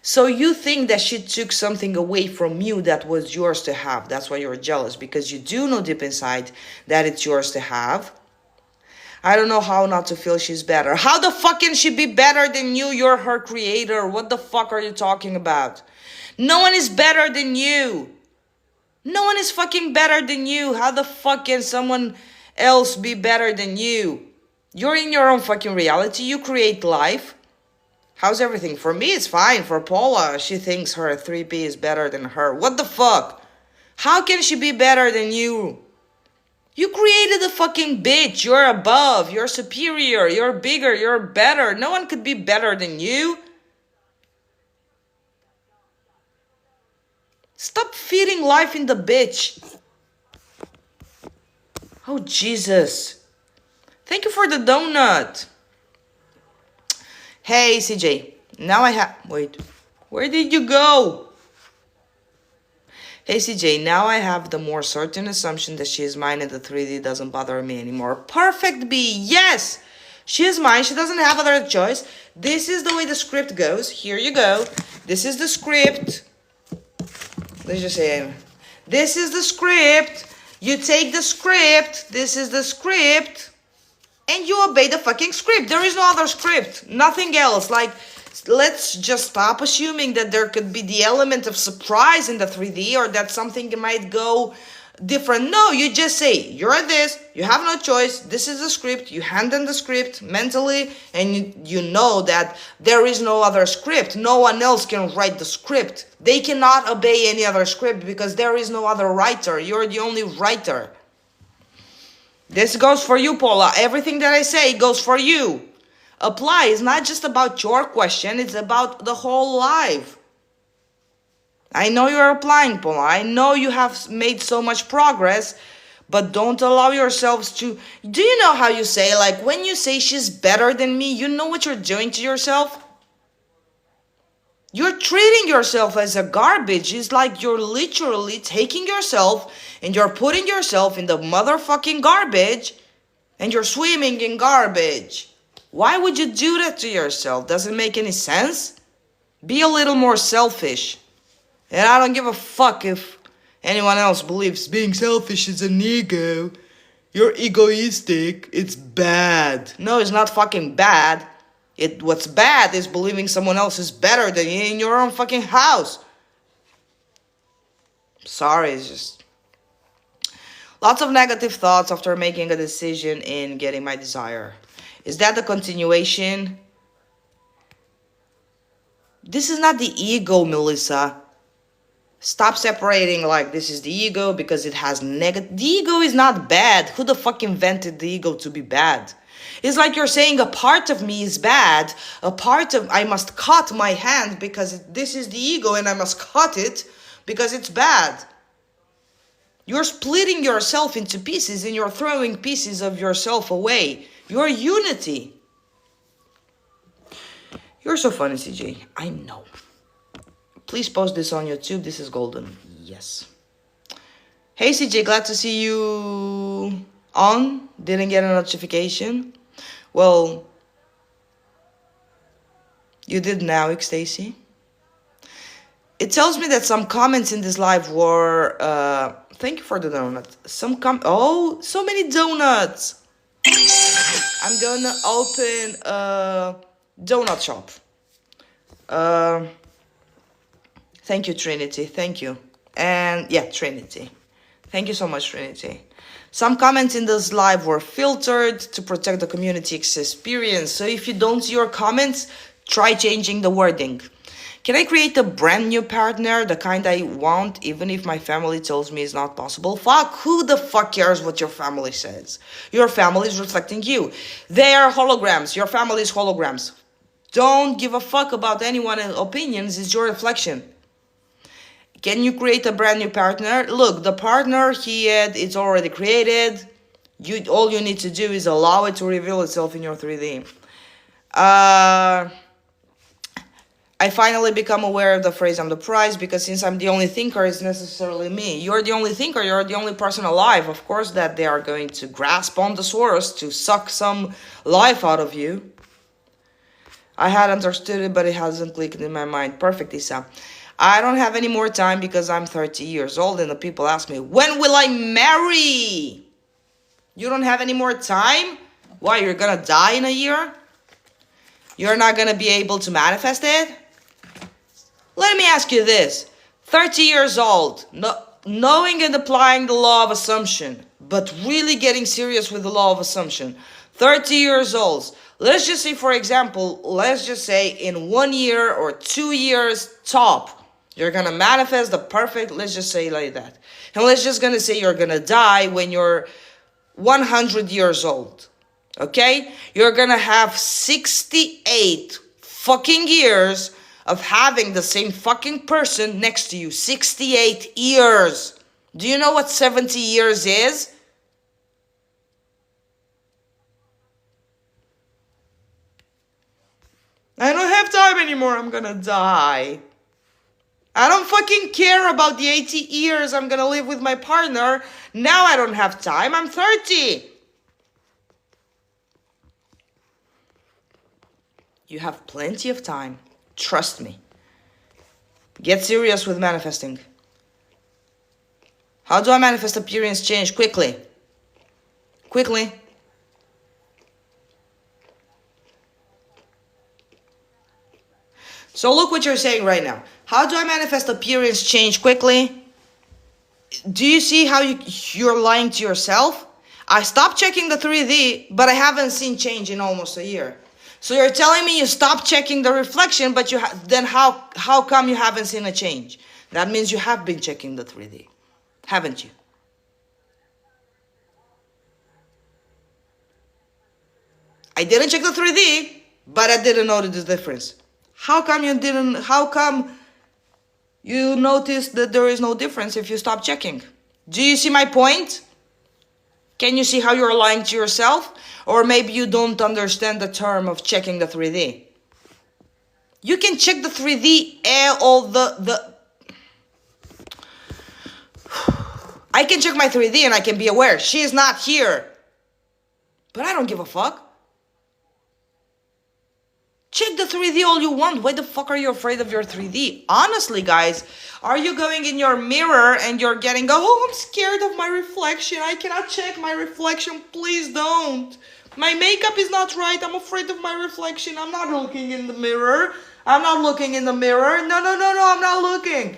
[SPEAKER 1] So you think that she took something away from you that was yours to have. That's why you're jealous, because you do know deep inside that it's yours to have. I don't know how not to feel she's better. How the fuck can she be better than you? You're her creator. What the fuck are you talking about? No one is better than you. No one is fucking better than you. How the fuck can someone else be better than you? You're in your own fucking reality. You create life. How's everything? For me, it's fine. For Paula, she thinks her 3P is better than her. What the fuck? How can she be better than you? You created a fucking bitch. You're above. You're superior. You're bigger. You're better. No one could be better than you. Stop feeding life in the bitch. Oh, Jesus. Thank you for the donut. Hey, CJ, now I have... Wait, where did you go? Hey, CJ, now I have the more certain assumption that she is mine and the 3D doesn't bother me anymore. Perfect, B, yes! She is mine, she doesn't have other choice. This is the way the script goes. Here you go. This is the script. Let's just say... This is the script. You take the script. This is the script. And you obey the fucking script. There is no other script. Nothing else. Like, let's just stop assuming that there could be the element of surprise in the 3D, or that something might go different. No, you just say, you're this, you have no choice, this is the script, you hand them the script mentally, and you know that there is no other script. No one else can write the script. They cannot obey any other script because there is no other writer. You're the only writer. This goes for you, Paula. Everything that I say goes for you. Apply is not just about your question, it's about the whole life. I know you're applying, Paula. I know you have made so much progress, but don't allow yourselves to... Do you know how you say, like, when you say she's better than me, you know what you're doing to yourself? You're treating yourself as a garbage. It's like you're literally taking yourself and you're putting yourself in the motherfucking garbage and you're swimming in garbage. Why would you do that to yourself? Does it make any sense? Be a little more selfish. And I don't give a fuck if anyone else believes being selfish is an ego. You're egoistic. It's bad. No, it's not fucking bad. What's bad is believing someone else is better than you in your own fucking house. Sorry, it's just... Lots of negative thoughts after making a decision in getting my desire. Is that the continuation? This is not the ego, Melissa. Stop separating like this is the ego because it has negative... The ego is not bad. Who the fuck invented the ego to be bad? It's like you're saying a part of me is bad. A part of... I must cut my hand because this is the ego and I must cut it because it's bad. You're splitting yourself into pieces and you're throwing pieces of yourself away. You're unity. You're so funny, CJ. I know. Please post this on YouTube. This is golden. Yes. Hey, CJ. Glad to see you on. Didn't get a notification. Well, you did now, Stacy. It tells me that some comments in this live were... thank you for the donut. Oh, so many donuts. I'm gonna open a donut shop. Thank you, Trinity. Thank you. And yeah, Trinity. Thank you so much, Trinity. Some comments in this live were filtered to protect the community experience. So if you don't see your comments, try changing the wording. Can I create a brand new partner, the kind I want, even if my family tells me it's not possible? Fuck, who the fuck cares what your family says? Your family is reflecting you. They are holograms. Your family is holograms. Don't give a fuck about anyone's opinions. It's your reflection. Can you create a brand new partner? Look, the partner it's already created. All you need to do is allow it to reveal itself in your 3D. I finally become aware of the phrase I'm the prize because since I'm the only thinker, it's necessarily me. You're the only thinker, you're the only person alive. Of course that they are going to grasp on the source to suck some life out of you. I had understood it, but it hasn't clicked in my mind. Perfect, Isa. I don't have any more time because I'm 30 years old and the people ask me, when will I marry? You don't have any more time? Why, you're gonna die in a year? You're not gonna be able to manifest it? Let me ask you this. 30 years old, knowing and applying the law of assumption, but really getting serious with the law of assumption. 30 years old. Let's just say, for example, let's just say in 1 year or 2 years top, you're gonna manifest the perfect, let's just say like that. And let's just gonna say you're gonna die when you're 100 years old. Okay? You're gonna have 68 fucking years of having the same fucking person next to you. 68 years. Do you know what 70 years is? I don't have time anymore. I'm gonna die. I don't fucking care about the 80 years I'm gonna live with my partner. Now I don't have time. I'm 30. You have plenty of time. Trust me. Get serious with manifesting. How do I manifest appearance change? Quickly. Quickly. So look what you're saying right now. How do I manifest appearance change quickly? Do you see how you're lying to yourself? I stopped checking the 3D, but I haven't seen change in almost a year. So you're telling me you stopped checking the reflection, but then how come you haven't seen a change? That means you have been checking the 3D, haven't you? I didn't check the 3D, but I didn't notice the difference. How come you noticed that there is no difference if you stop checking? Do you see my point? Can you see how you're lying to yourself? Or maybe you don't understand the term of checking the 3D. You can check the 3D I can check my 3D and I can be aware she is not here. But I don't give a fuck. Check the 3D all you want. Why the fuck are you afraid of your 3D? Honestly, guys, are you going in your mirror and you're getting, oh, I'm scared of my reflection. I cannot check my reflection. Please don't. My makeup is not right. I'm afraid of my reflection. I'm not looking in the mirror. I'm not looking in the mirror. No, I'm not looking.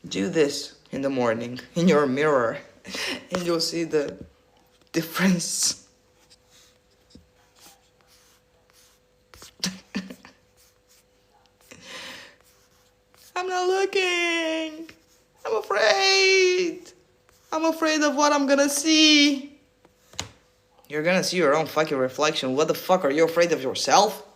[SPEAKER 1] Do this in the morning in your mirror. And you'll see the difference. I'm not looking. I'm afraid. I'm afraid of what I'm gonna see. You're gonna see your own fucking reflection. What the fuck? Are you afraid of yourself?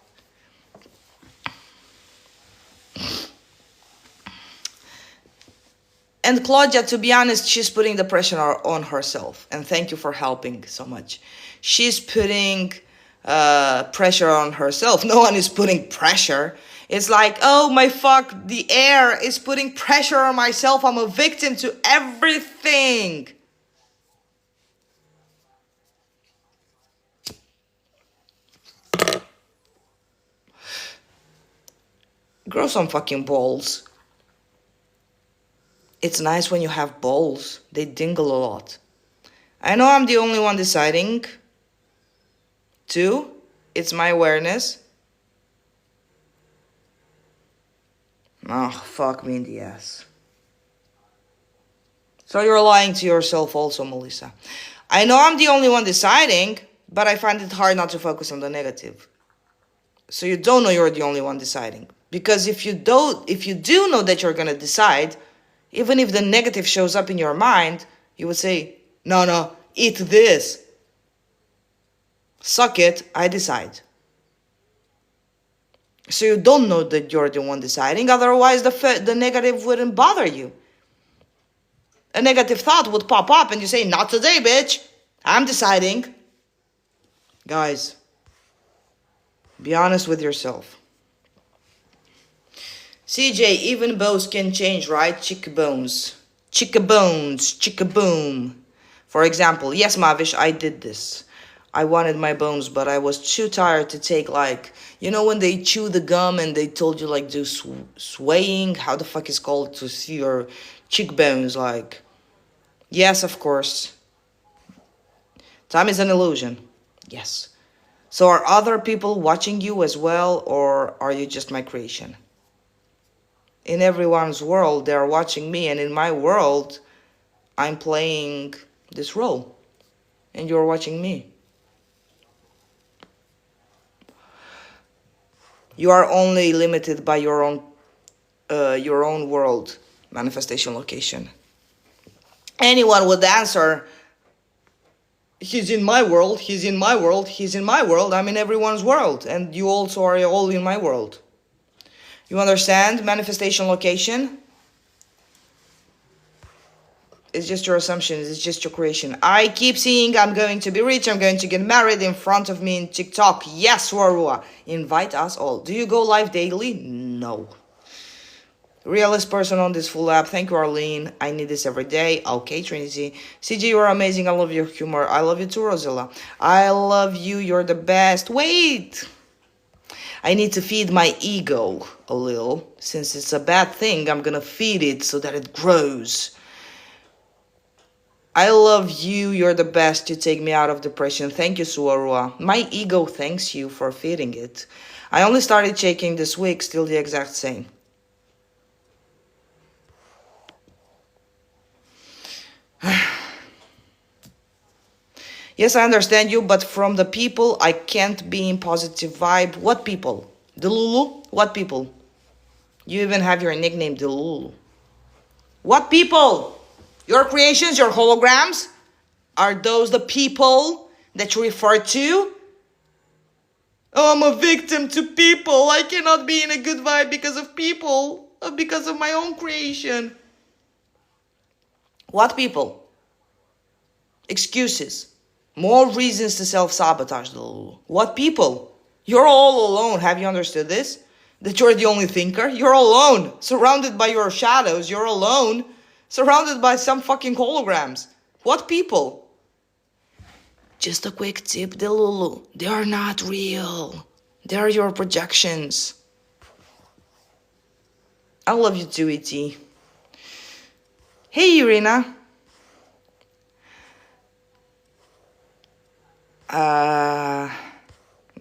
[SPEAKER 1] And Claudia, to be honest, she's putting the pressure on herself. And thank you for helping so much. She's putting pressure on herself. No one is putting pressure. It's like, oh my fuck, the air is putting pressure on myself. I'm a victim to everything. Grow some fucking balls. It's nice when you have balls. They dingle a lot. I know I'm the only one deciding. 2, it's my awareness. Oh, fuck me in the ass. So you're lying to yourself also, Melissa. I know I'm the only one deciding, but I find it hard not to focus on the negative. So you don't know you're the only one deciding. Because if you do know that you're gonna decide, even if the negative shows up in your mind, you would say, no, eat this. Suck it, I decide. So you don't know that you're the one deciding, otherwise the negative wouldn't bother you. A negative thought would pop up and you say, not today, bitch. I'm deciding. Guys, be honest with yourself. CJ, even bows can change, right? Cheekbones. Chickaboom. For example, yes, Mavish, I did this. I wanted my bones, but I was too tired to take, like, you know when they chew the gum and they told you, like, do swaying? How the fuck is called to see your cheekbones, like? Yes, of course. Time is an illusion. Yes. So are other people watching you as well, or are you just my creation? In everyone's world, they are watching me, and in my world, I'm playing this role, and you're watching me. You are only limited by your own world manifestation location. Anyone would answer, he's in my world, he's in my world, he's in my world, I'm in everyone's world, and you also are all in my world. You understand? Manifestation location? It's just your assumptions. It's just your creation. I keep seeing I'm going to be rich. I'm going to get married in front of me in TikTok. Yes, Warua. Invite us all. Do you go live daily? No. Realist person on this full app. Thank you, Arlene. I need this every day. Okay, Trinity. CJ, you're amazing. I love your humor. I love you too, Rosilla. I love you. You're the best. Wait. I need to feed my ego a little. Since it's a bad thing, I'm gonna feed it so that it grows. I love you. You're the best. You take me out of depression. Thank you, Suarua. My ego thanks you for feeding it. I only started checking this week, still the exact same. Yes, I understand you, but from the people, I can't be in positive vibe. What people? Delulu? What people? You even have your nickname, Delulu. What people? Your creations, your holograms? Are those the people that you refer to? Oh, I'm a victim to people. I cannot be in a good vibe because of people, because of my own creation. What people? Excuses. More reasons to self-sabotage, Delulu. What people? You're all alone. Have you understood this? That you're the only thinker? You're alone. Surrounded by your shadows. You're alone. Surrounded by some fucking holograms. What people? Just a quick tip, Delulu. They are not real. They are your projections. I love you too, E.T. Hey, Irina.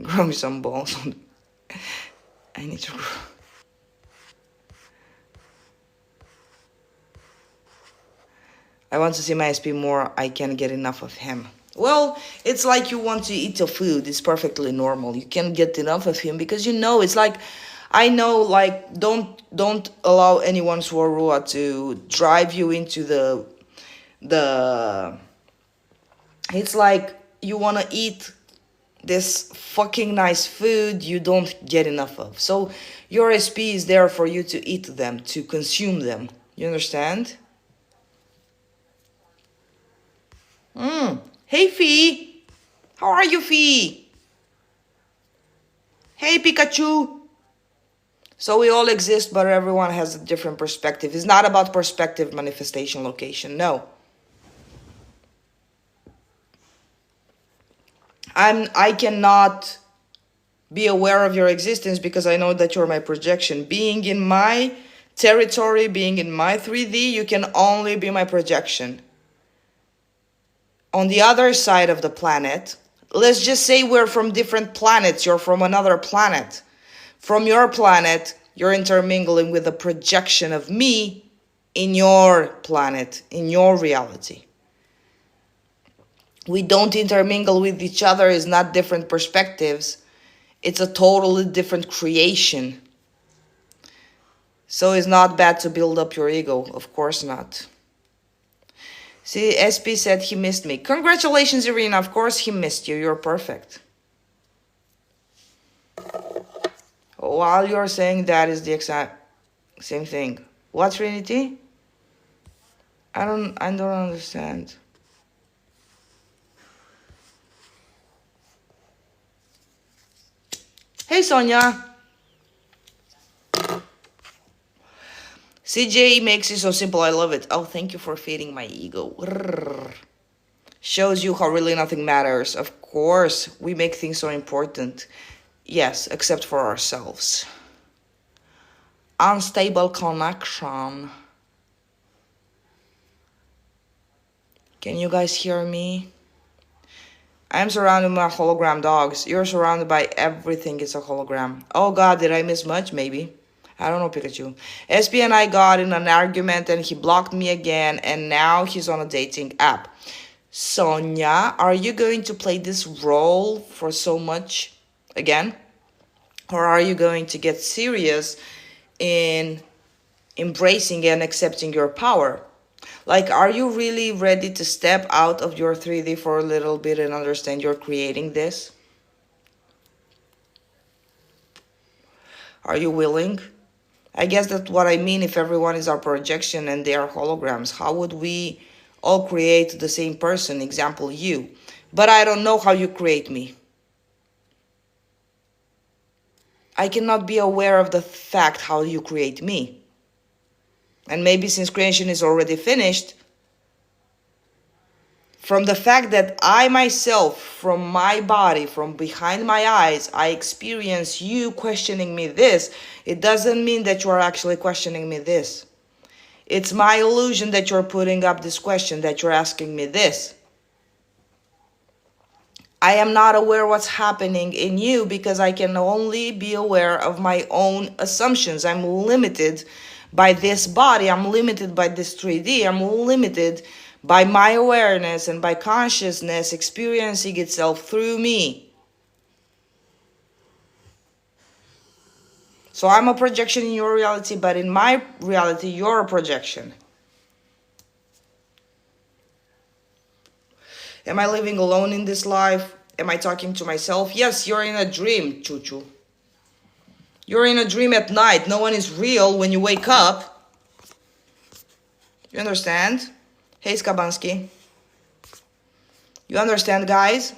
[SPEAKER 1] Growing some balls. I need to grow. I want to see my SP more. I can't get enough of him. Well, it's like you want to eat your food. It's perfectly normal. You can't get enough of him because you know it's like, I know, like, don't allow anyone Swarua to drive you into the. It's like you want to eat this fucking nice food you don't get enough of. So your SP is there for you to eat them, to consume them. You understand? Hey, Fee. How are you, Fee? Hey, Pikachu. So we all exist, but everyone has a different perspective. It's not about perspective, manifestation, location. No. I cannot be aware of your existence because I know that you're my projection. Being in my territory, being in my 3D, you can only be my projection. On the other side of the planet, let's just say we're from different planets. You're from another planet. From your planet, you're intermingling with a projection of me in your planet, in your reality. We don't intermingle with each other. It's not different perspectives. It's a totally different creation. So it's not bad to build up your ego. Of course not. See, SP said he missed me. Congratulations, Irina. Of course he missed you. You're perfect. While you're saying that is the exact same thing. What, Trinity? I don't understand. Hey, Sonia. CJ makes it so simple. I love it. Oh, thank you for feeding my ego. Shows you how really nothing matters. Of course, we make things so important. Yes, except for ourselves. Unstable connection. Can you guys hear me? I am surrounded by hologram dogs. You're surrounded by everything. It's a hologram. Oh God, did I miss much? Maybe. I don't know, Pikachu. SP and I got in an argument and he blocked me again and now he's on a dating app. Sonia, are you going to play this role for so much again? Or are you going to get serious in embracing and accepting your power? Like, are you really ready to step out of your 3D for a little bit and understand you're creating this? Are you willing? I guess that's what I mean. If everyone is our projection and they are holograms, how would we all create the same person? Example, you. But I don't know how you create me. I cannot be aware of the fact how you create me. And maybe since creation is already finished, from the fact that I myself, from my body, from behind my eyes, I experience you questioning me this, it doesn't mean that you are actually questioning me this. It's my illusion that you're putting up this question, that you're asking me this. I am not aware what's happening in you because I can only be aware of my own assumptions. I'm limited by this body. I'm limited by this 3D. I'm limited by my awareness and by consciousness experiencing itself through me. So I'm a projection in your reality, but in my reality, you're a projection. Am I living alone in this life? Am I talking to myself? Yes, you're in a dream, Chuchu. You're in a dream at night. No one is real when you wake up. You understand? Hey, Skabansky. You understand, guys?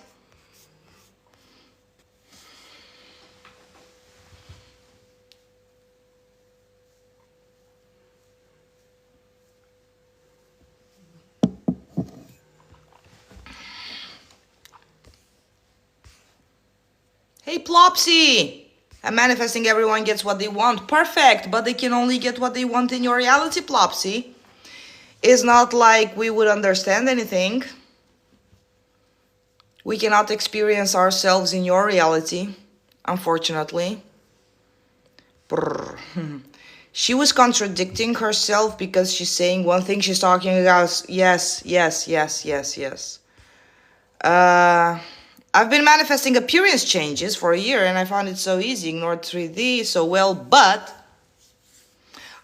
[SPEAKER 1] Hey, Plopsy! I'm manifesting everyone gets what they want. Perfect, but they can only get what they want in your reality, Plopsy. It's not like we would understand anything. We cannot experience ourselves in your reality, unfortunately. Brr. She was contradicting herself because she's saying one thing, she's talking about yes. I've been manifesting appearance changes for a year and I found it so easy, ignored 3D so well, but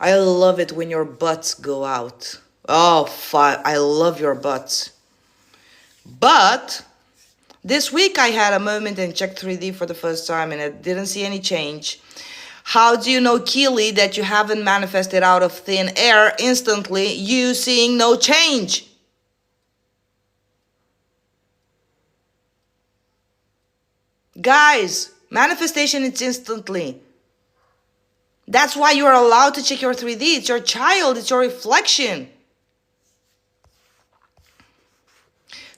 [SPEAKER 1] I love it when your butts go out. Oh, I love your butts. But this week I had a moment and checked 3D for the first time and I didn't see any change. How do you know, Keely, that you haven't manifested out of thin air instantly, you seeing no change? Guys, manifestation is instantly. That's why you're allowed to check your 3D. It's your child, it's your reflection.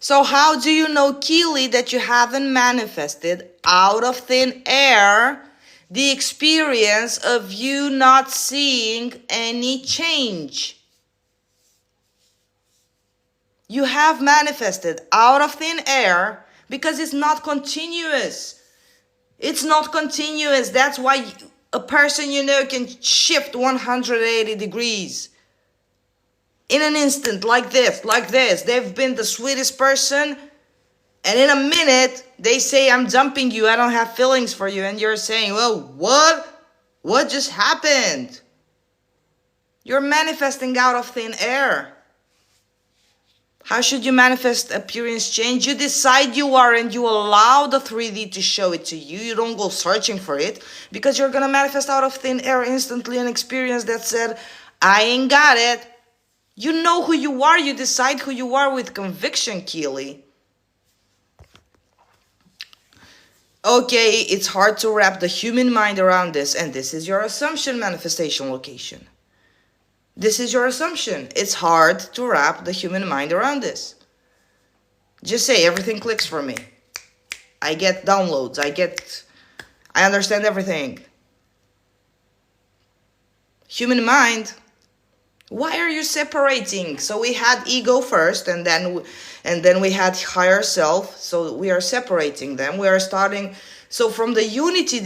[SPEAKER 1] So how do you know, Keely, that you haven't manifested out of thin air the experience of you not seeing any change? You have manifested out of thin air because it's not continuous. It's not continuous. That's why a person you know can shift 180 degrees in an instant, like this, like this. They've been the sweetest person, and in a minute, they say, I'm dumping you, I don't have feelings for you, and you're saying, well, what? What just happened? You're manifesting out of thin air. How should you manifest appearance change? You decide you are and you allow the 3D to show it to you. You don't go searching for it because you're going to manifest out of thin air instantly an experience that said, I ain't got it. You know who you are. You decide who you are with conviction, Keely. Okay, it's hard to wrap the human mind around this, and this is your assumption manifestation location. This is your assumption. It's hard to wrap the human mind around this. Just say everything clicks for me. I get downloads. I understand everything. Human mind. Why are you separating? So we had ego first, and then we had higher self. So we are separating them. We are starting. So from the unity,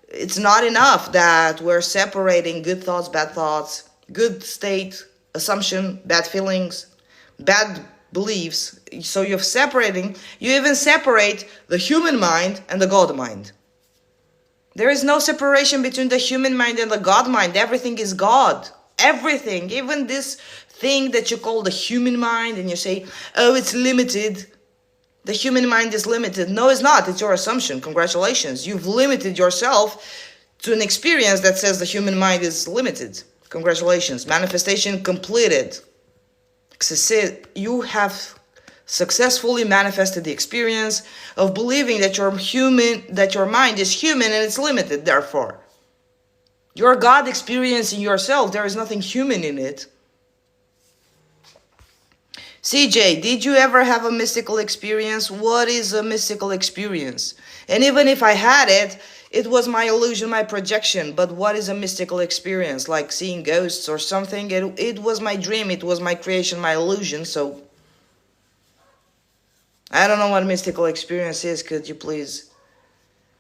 [SPEAKER 1] it's not enough that we're separating good thoughts, bad thoughts, good state, assumption, bad feelings, bad beliefs. So you even separate the human mind and the God mind. There is no separation between the human mind and the God mind. Everything is God. Everything, even this thing that you call the human mind and you say, oh, it's limited. The human mind is limited. No, it's not. It's your assumption. Congratulations. You've limited yourself to an experience that says the human mind is limited. Congratulations. Manifestation completed. You have successfully manifested the experience of believing that you're human, that your mind is human and it's limited, therefore. Your God experiencing yourself, there is nothing human in it. CJ, did you ever have a mystical experience? What is a mystical experience? And even if I had it, it was my illusion, my projection. But what is a mystical experience? Like seeing ghosts or something? It was my dream. It was my creation, my illusion. So I don't know what mystical experience is. Could you please?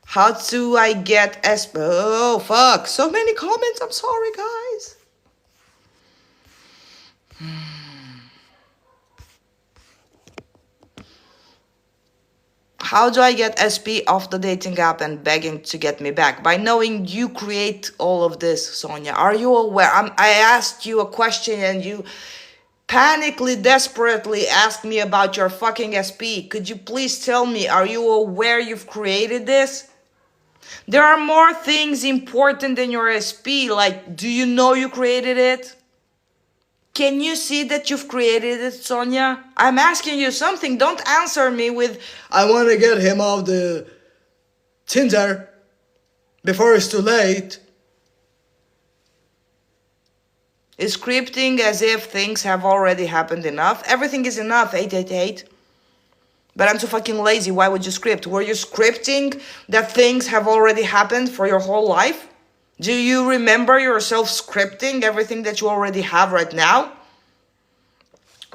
[SPEAKER 1] How do I get Oh, fuck. So many comments. I'm sorry, guys. How do I get SP off the dating app and begging to get me back? By knowing you create all of this, Sonia. Are you aware? I asked you a question and you panically, desperately asked me about your fucking SP. Could you please tell me, are you aware you've created this? There are more things important than your SP. Like, do you know you created it? Can you see that you've created it, Sonia? I'm asking you something. Don't answer me with, I want to get him off the Tinder before it's too late. Is scripting as if things have already happened enough? Everything is enough, 888. But I'm too fucking lazy. Why would you script? Were you scripting that things have already happened for your whole life? Do you remember yourself scripting everything that you already have right now?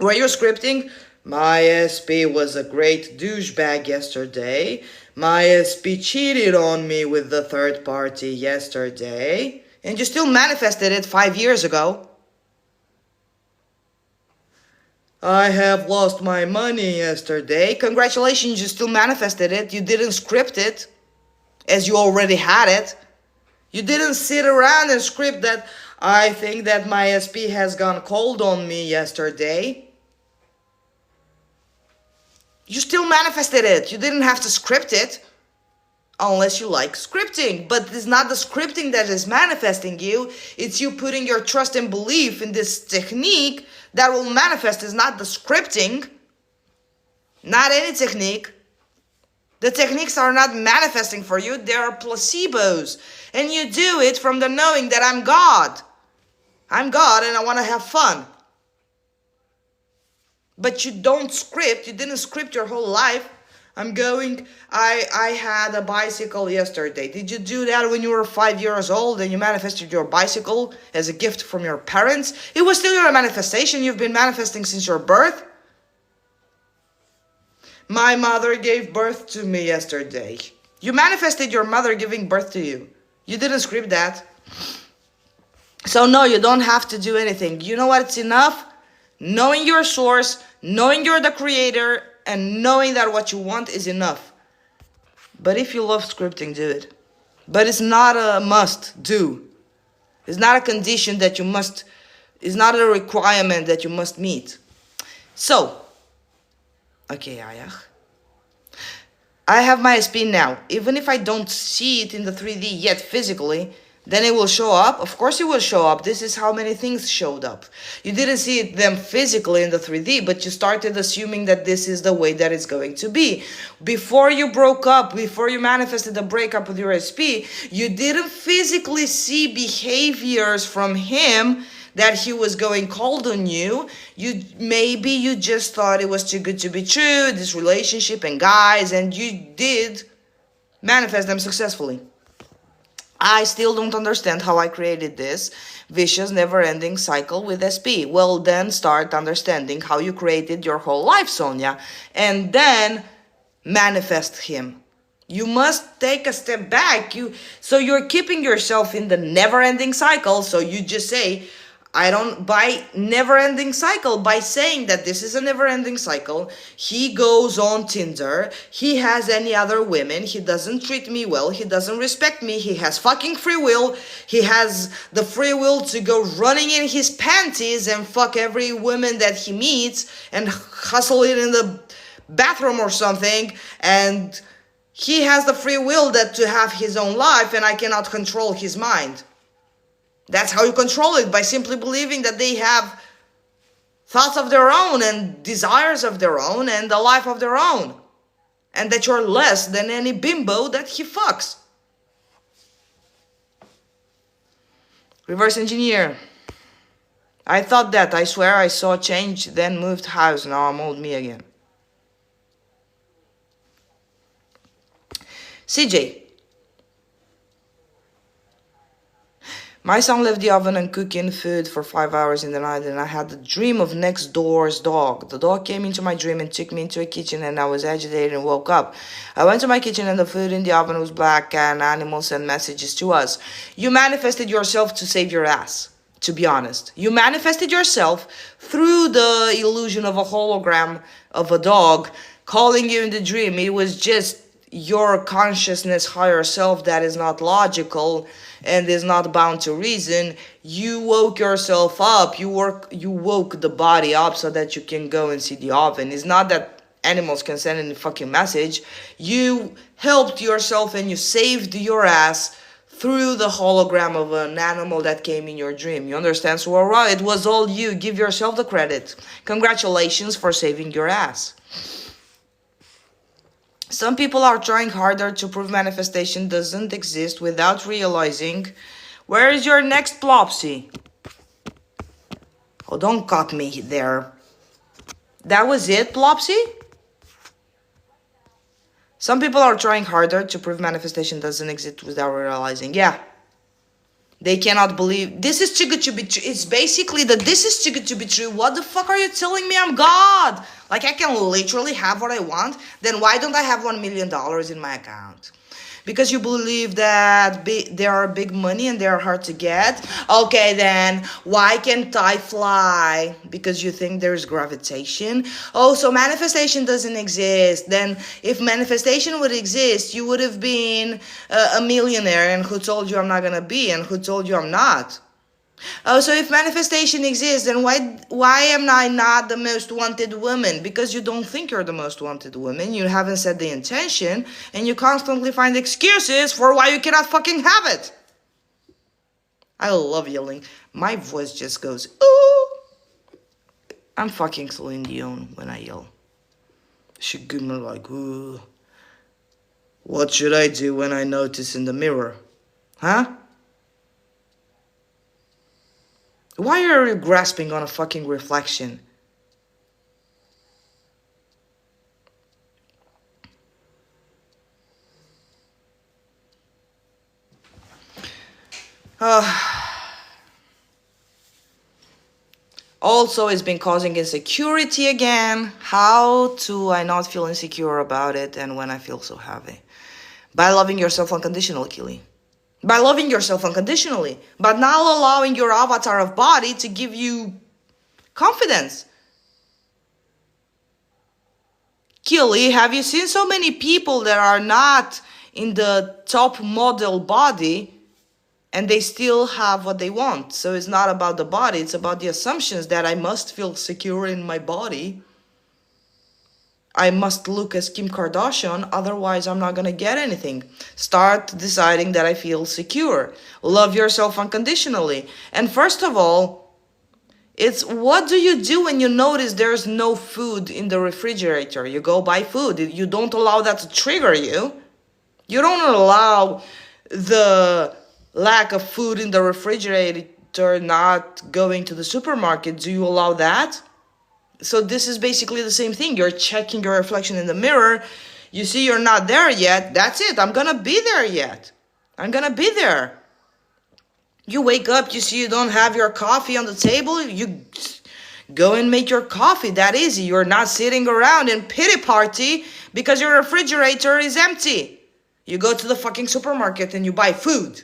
[SPEAKER 1] Were you scripting? My SP was a great douchebag yesterday. My SP cheated on me with the third party yesterday. And you still manifested it 5 years ago. I have lost my money yesterday. Congratulations, you still manifested it. You didn't script it as you already had it. You didn't sit around and script that I think that my SP has gone cold on me yesterday. You still manifested it. You didn't have to script it unless you like scripting. But it's not the scripting that is manifesting you. It's you putting your trust and belief in this technique that will manifest. Is not the scripting. Not any technique. The techniques are not manifesting for you. They are placebos. And you do it from the knowing that I'm God. I'm God and I want to have fun. But you don't script. You didn't script your whole life. I had a bicycle yesterday. Did you do that when you were 5 years old and you manifested your bicycle as a gift from your parents? It was still your manifestation. You've been manifesting since your birth. My mother gave birth to me yesterday. You manifested your mother giving birth to you. You didn't script that. So no, you don't have to do anything. You know what? It's enough. Knowing your source, knowing you're the creator, and knowing that what you want is enough. But if you love scripting, do it. But it's not a must do. It's not a condition that you must, it's not a requirement that you must meet. So, okay, Ayach. I have my SP now. Even if I don't see it in the 3D yet physically, then it will show up. Of course it will show up. This is how many things showed up. You didn't see them physically in the 3D, but you started assuming that this is the way that it's going to be. Before you broke up, before you manifested the breakup with your SP, you didn't physically see behaviors from him that he was going cold on you. Maybe you just thought it was too good to be true, this relationship and guys, and you did manifest them successfully. I still don't understand how I created this vicious never-ending cycle with SP. Well, then start understanding how you created your whole life, Sonia, and then manifest him. You must take a step back. So you're keeping yourself in the never-ending cycle, so you just say, by never-ending cycle, by saying that this is a never-ending cycle, he goes on Tinder, he has any other women, he doesn't treat me well, he doesn't respect me, he has fucking free will, he has the free will to go running in his panties and fuck every woman that he meets and hustle it in the bathroom or something, and he has the free will that to have his own life and I cannot control his mind. That's how you control it, by simply believing that they have thoughts of their own and desires of their own and a life of their own. And that you're less than any bimbo that he fucks. Reverse engineer. I thought that, I swear I saw change, then moved house, now I'm old me again. CJ. My son left the oven and cooking food for 5 hours in the night, and I had the dream of next door's dog. The dog came into my dream and took me into a kitchen, and I was agitated and woke up. I went to my kitchen, and the food in the oven was black, and animals sent messages to us. You manifested yourself to save your ass, to be honest. You manifested yourself through the illusion of a hologram of a dog calling you in the dream. It was just your consciousness higher self that is not logical and is not bound to reason. You woke yourself up. You woke the body up so that you can go and see the oven. It's not that animals can send any fucking message. You helped yourself and you saved your ass through the hologram of an animal that came in your dream. You understand? So it was all you. Give yourself the credit. Congratulations for saving your ass. Some people are trying harder to prove manifestation doesn't exist without realizing. Where is your next plopsy? Oh, don't cut me there. That was it, plopsy? Some people are trying harder to prove manifestation doesn't exist without realizing. Yeah. They cannot believe. This is too good to be true. It's basically that this is too good to be true. What the fuck are you telling me? I'm God. Like, I can literally have what I want. Then why don't I have $1 million in my account? Because you believe that they are big money and they are hard to get. Okay, then why can't I fly? Because you think there's gravitation. Oh, so manifestation doesn't exist. Then if manifestation would exist, you would have been a millionaire. And who told you I'm not gonna be? And who told you I'm not? Oh, so if manifestation exists, then why am I not the most wanted woman? Because you don't think you're the most wanted woman. You haven't set the intention, and you constantly find excuses for why you cannot fucking have it. I love yelling. My voice just goes, ooh. I'm fucking Celine Dion when I yell. She give me like, ooh. What should I do when I notice in the mirror? Huh? Why are you grasping on a fucking reflection? Also, it's been causing insecurity again. How do I not feel insecure about it and when I feel so heavy? By loving yourself unconditionally, Keely. By loving yourself unconditionally, but not allowing your avatar of body to give you confidence. Keely, have you seen so many people that are not in the top model body and they still have what they want? So it's not about the body, it's about the assumptions that I must feel secure in my body. I must look as Kim Kardashian, otherwise I'm not gonna get anything. Start deciding that I feel secure. Love yourself unconditionally. And first of all, it's what do you do when you notice there's no food in the refrigerator? You go buy food. You don't allow that to trigger you. You don't allow the lack of food in the refrigerator not going to the supermarket. Do you allow that? So this is basically the same thing. You're checking your reflection in the mirror. You see you're not there yet. That's it. I'm going to be there yet. I'm going to be there. You wake up, you see you don't have your coffee on the table. You go and make your coffee. That easy. You're not sitting around in pity party because your refrigerator is empty. You go to the fucking supermarket and you buy food.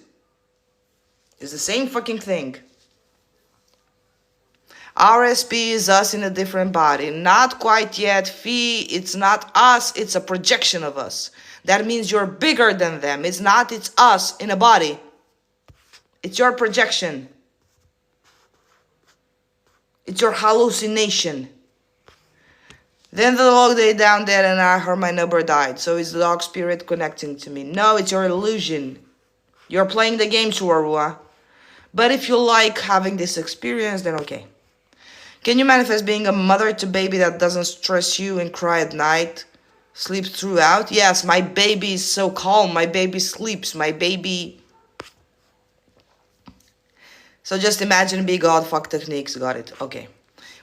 [SPEAKER 1] It's the same fucking thing. RSP is us in a different body. Not quite yet. Phi, it's not us, it's a projection of us. That means you're bigger than them. It's not, it's us in a body. It's your projection. It's your hallucination. Then the dog lay down dead and I heard my neighbor died. So it's the dog spirit connecting to me. No, it's your illusion. You're playing the game, Chihuahua. But if you like having this experience, then okay. Can you manifest being a mother to baby that doesn't stress you and cry at night? Sleeps throughout? Yes, my baby is so calm. My baby sleeps. My baby... So just imagine big God fuck techniques. Got it. Okay.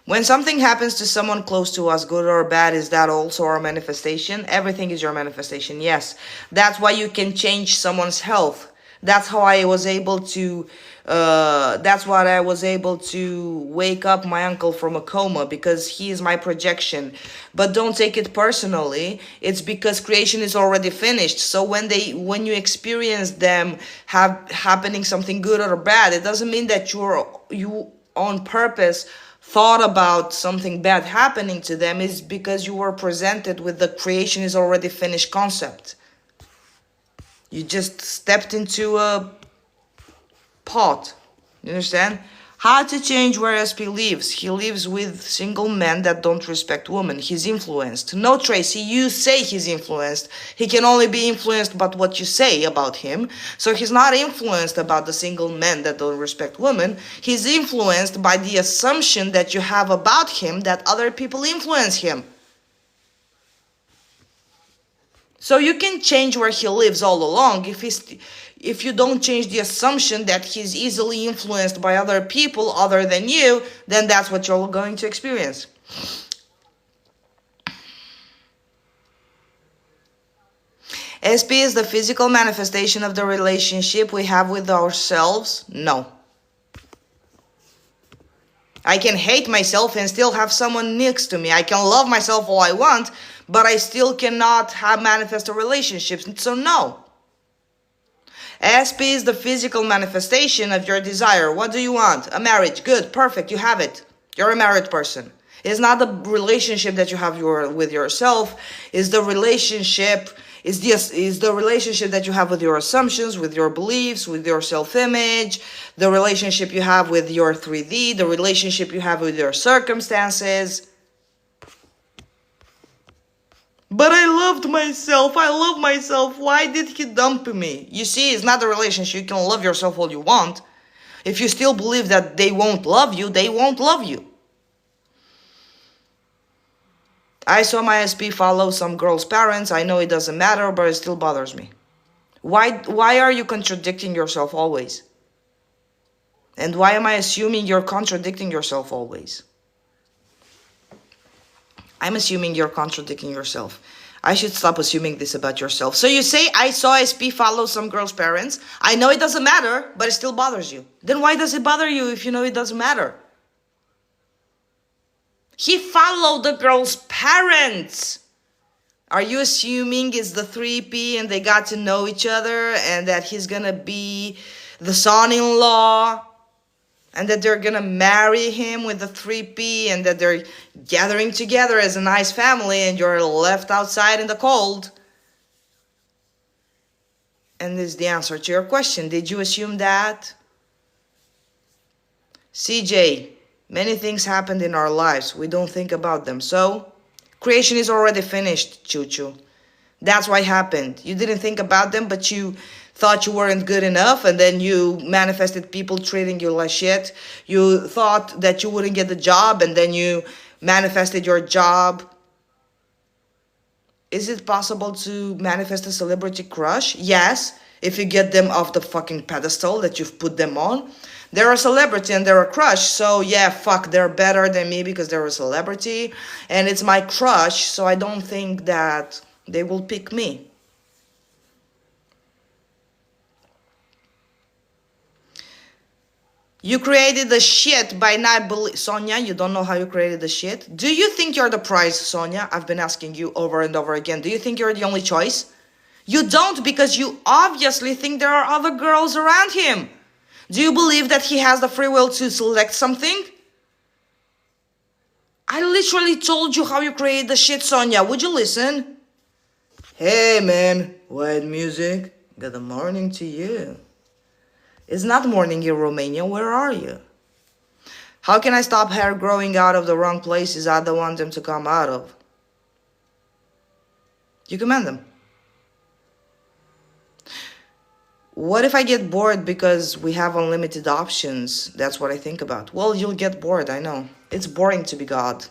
[SPEAKER 1] When something happens to someone close to us, good or bad, is that also our manifestation? Everything is your manifestation, yes. That's why you can change someone's health. That's how I was able to, that's what I was able to wake up my uncle from a coma, because he is my projection. But don't take it personally. It's because creation is already finished. So when you experience them happening something good or bad, it doesn't mean that you on purpose thought about something bad happening to them. Is because you were presented with the creation is already finished concept. You just stepped into a pot. You understand? How to change where SP lives? He lives with single men that don't respect women. He's influenced. No, Tracy, you say he's influenced. He can only be influenced by what you say about him. So he's not influenced about the single men that don't respect women. He's influenced by the assumption that you have about him that other people influence him. So you can change where he lives all along. If you don't change the assumption that he's easily influenced by other people other than you, then that's what you're going to experience. SP is the physical manifestation of the relationship we have with ourselves? No. I can hate myself and still have someone next to me. I can love myself all I want, but I still cannot manifest a relationship. So no. SP is the physical manifestation of your desire. What do you want? A marriage. Good. Perfect. You have it. You're a married person. It's not the relationship that you have with yourself. It's the relationship. Is the relationship that you have with your assumptions, with your beliefs, with your self-image, the relationship you have with your 3D, the relationship you have with your circumstances. But I loved myself. I love myself. Why did he dump me? You see, it's not a relationship. You can love yourself all you want. If you still believe that they won't love you, they won't love you. I saw my SP follow some girl's parents. I know it doesn't matter, but it still bothers me. Why are you contradicting yourself always? And why am I assuming you're contradicting yourself always? I'm assuming you're contradicting yourself. I should stop assuming this about yourself. So you say, I saw SP follow some girl's parents. I know it doesn't matter, but it still bothers you. Then why does it bother you if you know it doesn't matter? He followed the girl's parents. Are you assuming it's the 3P and they got to know each other and that he's gonna be the son-in-law and that they're gonna marry him with the 3P and that they're gathering together as a nice family and you're left outside in the cold? And this is the answer to your question. Did you assume that? CJ, many things happened in our lives. We don't think about them. So, creation is already finished, Choo-choo. That's what happened. You didn't think about them, but you thought you weren't good enough, and then you manifested people treating you like shit. You thought that you wouldn't get the job, and then you manifested your job. Is it possible to manifest a celebrity crush? Yes, if you get them off the fucking pedestal that you've put them on. They're a celebrity and they're a crush, so yeah, fuck, they're better than me because they're a celebrity, and it's my crush, so I don't think that they will pick me. You created the shit by not believing. Sonia, you don't know how you created the shit? Do you think you're the prize, Sonia? I've been asking you over and over again. Do you think you're the only choice? You don't, because you obviously think there are other girls around him. Do you believe that he has the free will to select something? I literally told you how you created the shit, Sonia. Would you listen? Hey, man. White music. Good morning to you. It's not morning in Romania. Where are you? How can I stop hair growing out of the wrong places I don't want them to come out of? You command them. What if I get bored because we have unlimited options? That's what I think about. Well, you'll get bored, I know. It's boring to be God.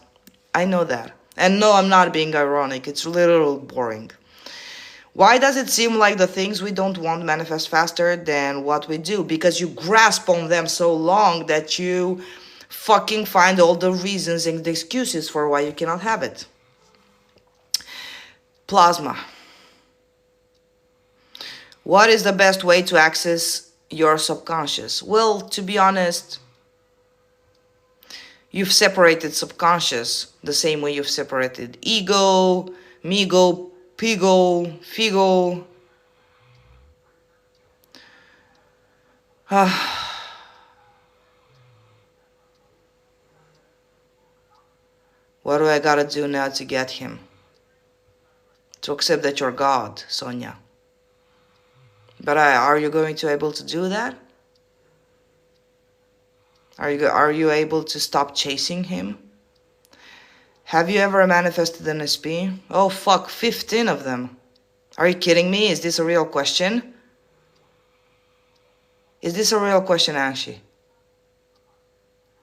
[SPEAKER 1] I know that. And no, I'm not being ironic. It's literally boring. Why does it seem like the things we don't want manifest faster than what we do? Because you grasp on them so long that you fucking find all the reasons and the excuses for why you cannot have it. Plasma. What is the best way to access your subconscious? Well, to be honest, you've separated subconscious the same way you've separated ego, migo, pigo, figo. What do I gotta do now to get him? To accept that you're God, Sonia. But are you going to be able to do that? Are you able to stop chasing him? Have you ever manifested an SP? Oh fuck, 15 of them. Are you kidding me? Is this a real question? Is this a real question, Anshi?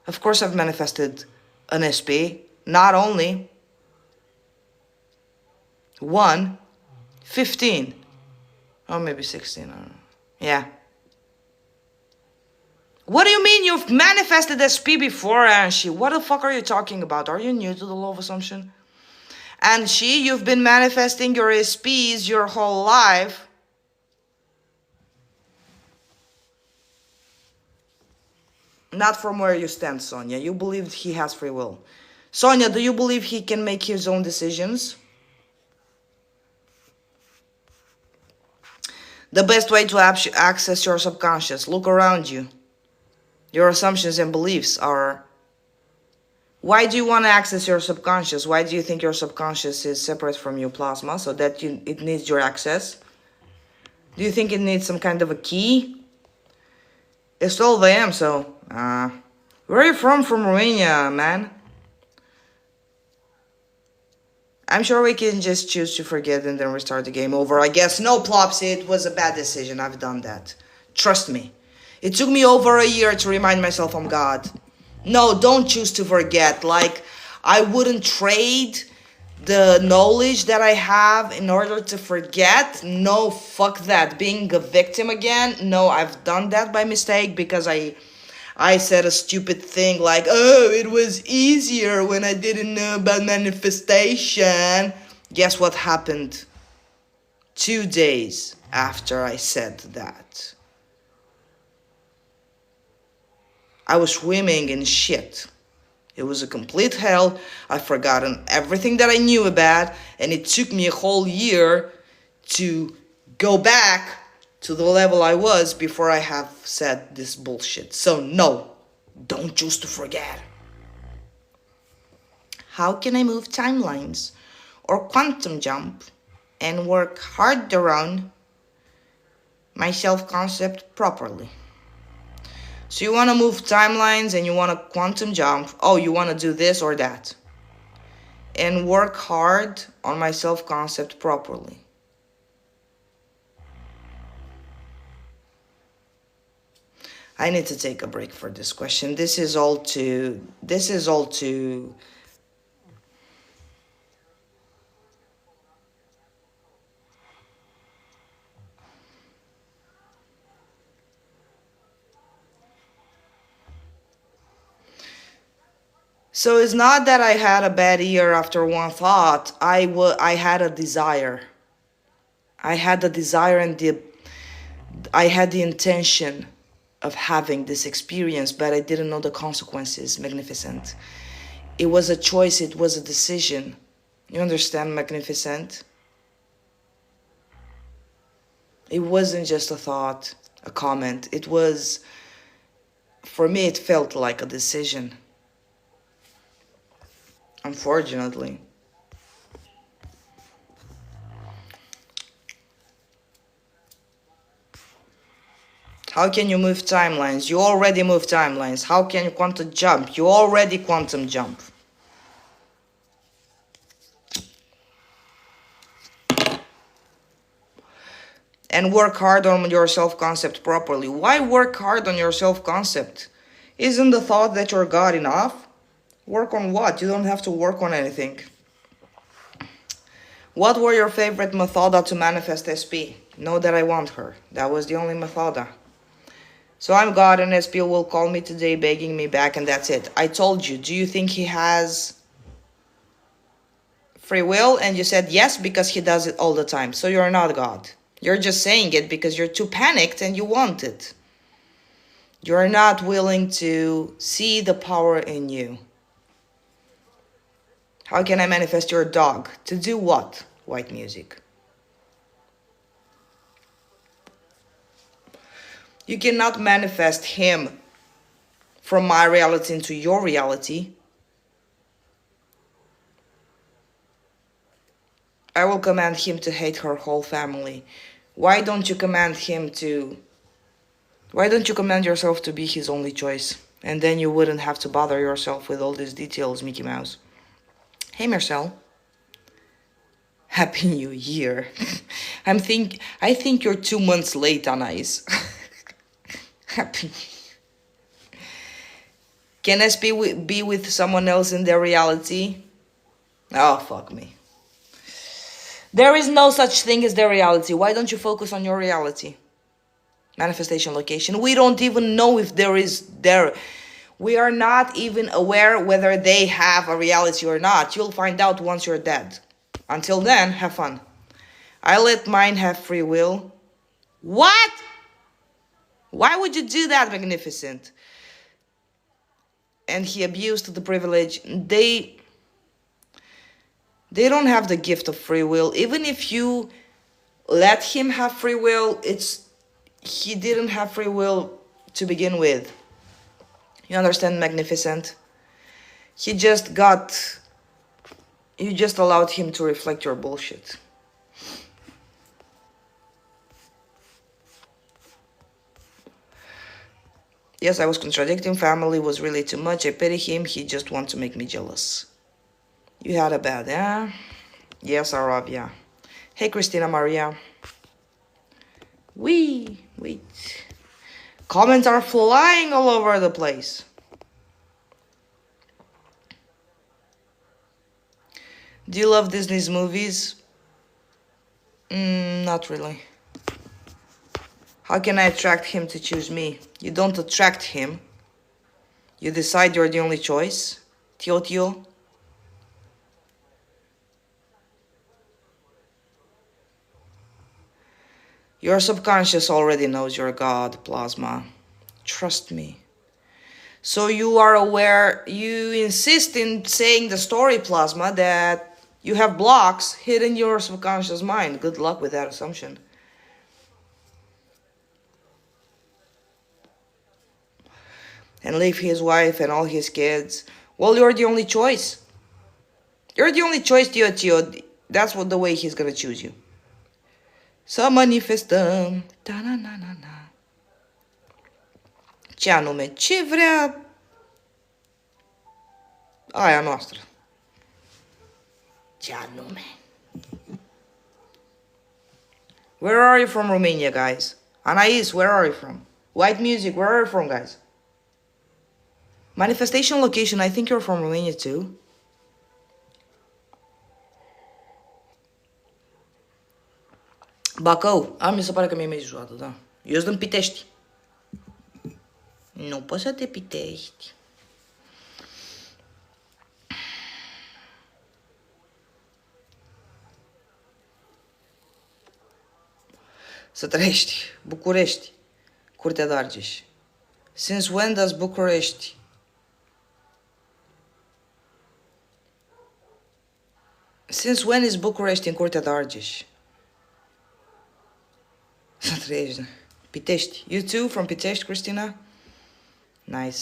[SPEAKER 1] Of course I've manifested an SP. Not only 1, 15. Or maybe 16, I don't know. Yeah. What do you mean you've manifested SP before, Anshi? What the fuck are you talking about? Are you new to the law of assumption? Anshi, you've been manifesting your SPs your whole life. Not from where you stand, Sonia. You believe he has free will. Sonia, do you believe he can make his own decisions? The best way to access your subconscious. Look around you. Your assumptions and beliefs are... Why do you want to access your subconscious? Why do you think your subconscious is separate from your plasma so that it needs your access? Do you think it needs some kind of a key? It's 12 a.m. so... where are you from? From Romania, man? I'm sure we can just choose to forget and then restart the game over. I guess no, Plopsy, it was a bad decision. I've done that. Trust me. It took me over a year to remind myself I'm God. No, don't choose to forget. Like, I wouldn't trade the knowledge that I have in order to forget. No, fuck that. Being a victim again. No, I've done that by mistake because I said a stupid thing like, oh, it was easier when I didn't know about manifestation. Guess what happened 2 days after I said that? I was swimming in shit. It was a complete hell. I've forgotten everything that I knew about, and it took me a whole year to go back to the level I was before I have said this bullshit. So no, don't choose to forget. How can I move timelines or quantum jump and work hard around my self-concept properly? So you want to move timelines and you want to quantum jump. Oh, you want to do this or that. And work hard on my self-concept properly. I need to take a break for this question. This is all too... So it's not that I had a bad year after one thought. I had a desire. I had the desire and I had the intention of having this experience, but I didn't know the consequences. Magnificent. It was a choice. It was a decision. You understand, Magnificent? It wasn't just a thought, a comment. It was, for me, it felt like a decision. Unfortunately. How can you move timelines? You already move timelines. How can you quantum jump? You already quantum jump. And work hard on your self-concept properly. Why work hard on your self-concept? Isn't the thought that you're God enough? Work on what? You don't have to work on anything. What were your favorite methoda to manifest SP? Know that I want her. That was the only methoda. So I'm God and SP will call me today begging me back and that's it. I told you, do you think he has free will? And you said yes because he does it all the time. So you're not God. You're just saying it because you're too panicked and you want it. You're not willing to see the power in you. How can I manifest your dog? To do what? White music. You cannot manifest him from my reality into your reality. I will command him to hate her whole family. Why don't you command yourself to be his only choice? And then you wouldn't have to bother yourself with all these details, Mickey Mouse. Hey, Marcel. Happy New Year. I think you're 2 months late, Anais. Happy. Can SP be with someone else in their reality? Oh, fuck me. There is no such thing as their reality. Why don't you focus on your reality? Manifestation location. We don't even know if there is there. We are not even aware whether they have a reality or not. You'll find out once you're dead. Until then, have fun. I let mine have free will. What? Why would you do that, Magnificent? And he abused the privilege. They don't have the gift of free will. Even if you let him have free will, he didn't have free will to begin with. You understand, Magnificent? You just allowed him to reflect your bullshit. Yes, I was contradicting. Family was really too much. I pity him. He just wants to make me jealous. You had a bad, yeah? Yes, Arabia. Hey, Christina Maria. Wait. Comments are flying all over the place. Do you love Disney's movies? Not really. How can I attract him to choose me? You don't attract him. You decide you're the only choice. Tio. Your subconscious already knows you're God, Plasma. Trust me. So you are aware, you insist in saying the story, Plasma, that you have blocks hidden in your subconscious mind. Good luck with that assumption. And leave his wife and all his kids. Well, you're the only choice. You're the only choice, Tio. That's the way he's gonna choose you. Să manifestăm. Ta-na-na-na-na. Ce anume? Ce vrea aia noastră? Ce anume? Where are you from, Romania, guys? Anais, where are you from? White music, where are you from, guys? Manifestation location, I think you're from Romania too. Bacău. Mi se pare că mi-e mezjoadă, da. Eu sunt din Pitești. Nu poți să te pitești. Să trăiești. București. Curtea de Argeș. Since when does Bucharest? Since when is Bucharest in Curtea de Argeș? Să trăiești. Pitești. You too from Pitești, Christina? Nice.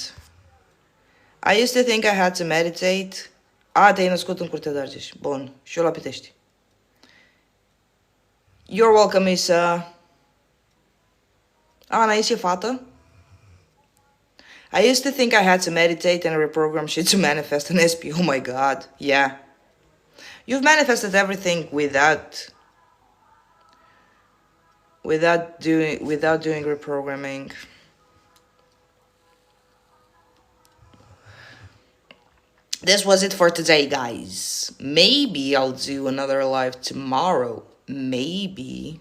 [SPEAKER 1] I used to think I had to meditate. Te-ai născut în Curtea de Argeș. Bun. Și eu la Pitești. You're welcome, Isa. Anais e fată? I used to think I had to meditate and reprogram shit to manifest an SP. Oh my god. Yeah. You've manifested everything without doing reprogramming. This was it for today, guys. Maybe I'll do another live tomorrow. Maybe.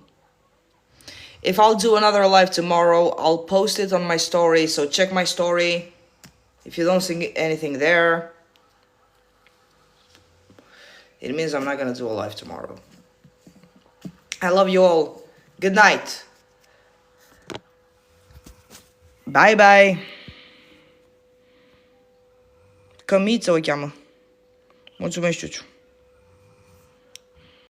[SPEAKER 1] If I'll do another live tomorrow, I'll post it on my story. So check my story. If you don't see anything there, it means I'm not gonna do a live tomorrow. I love you all. Good night. Bye bye. Cămiță o cheamă. Mulțumesc, Ciuciu.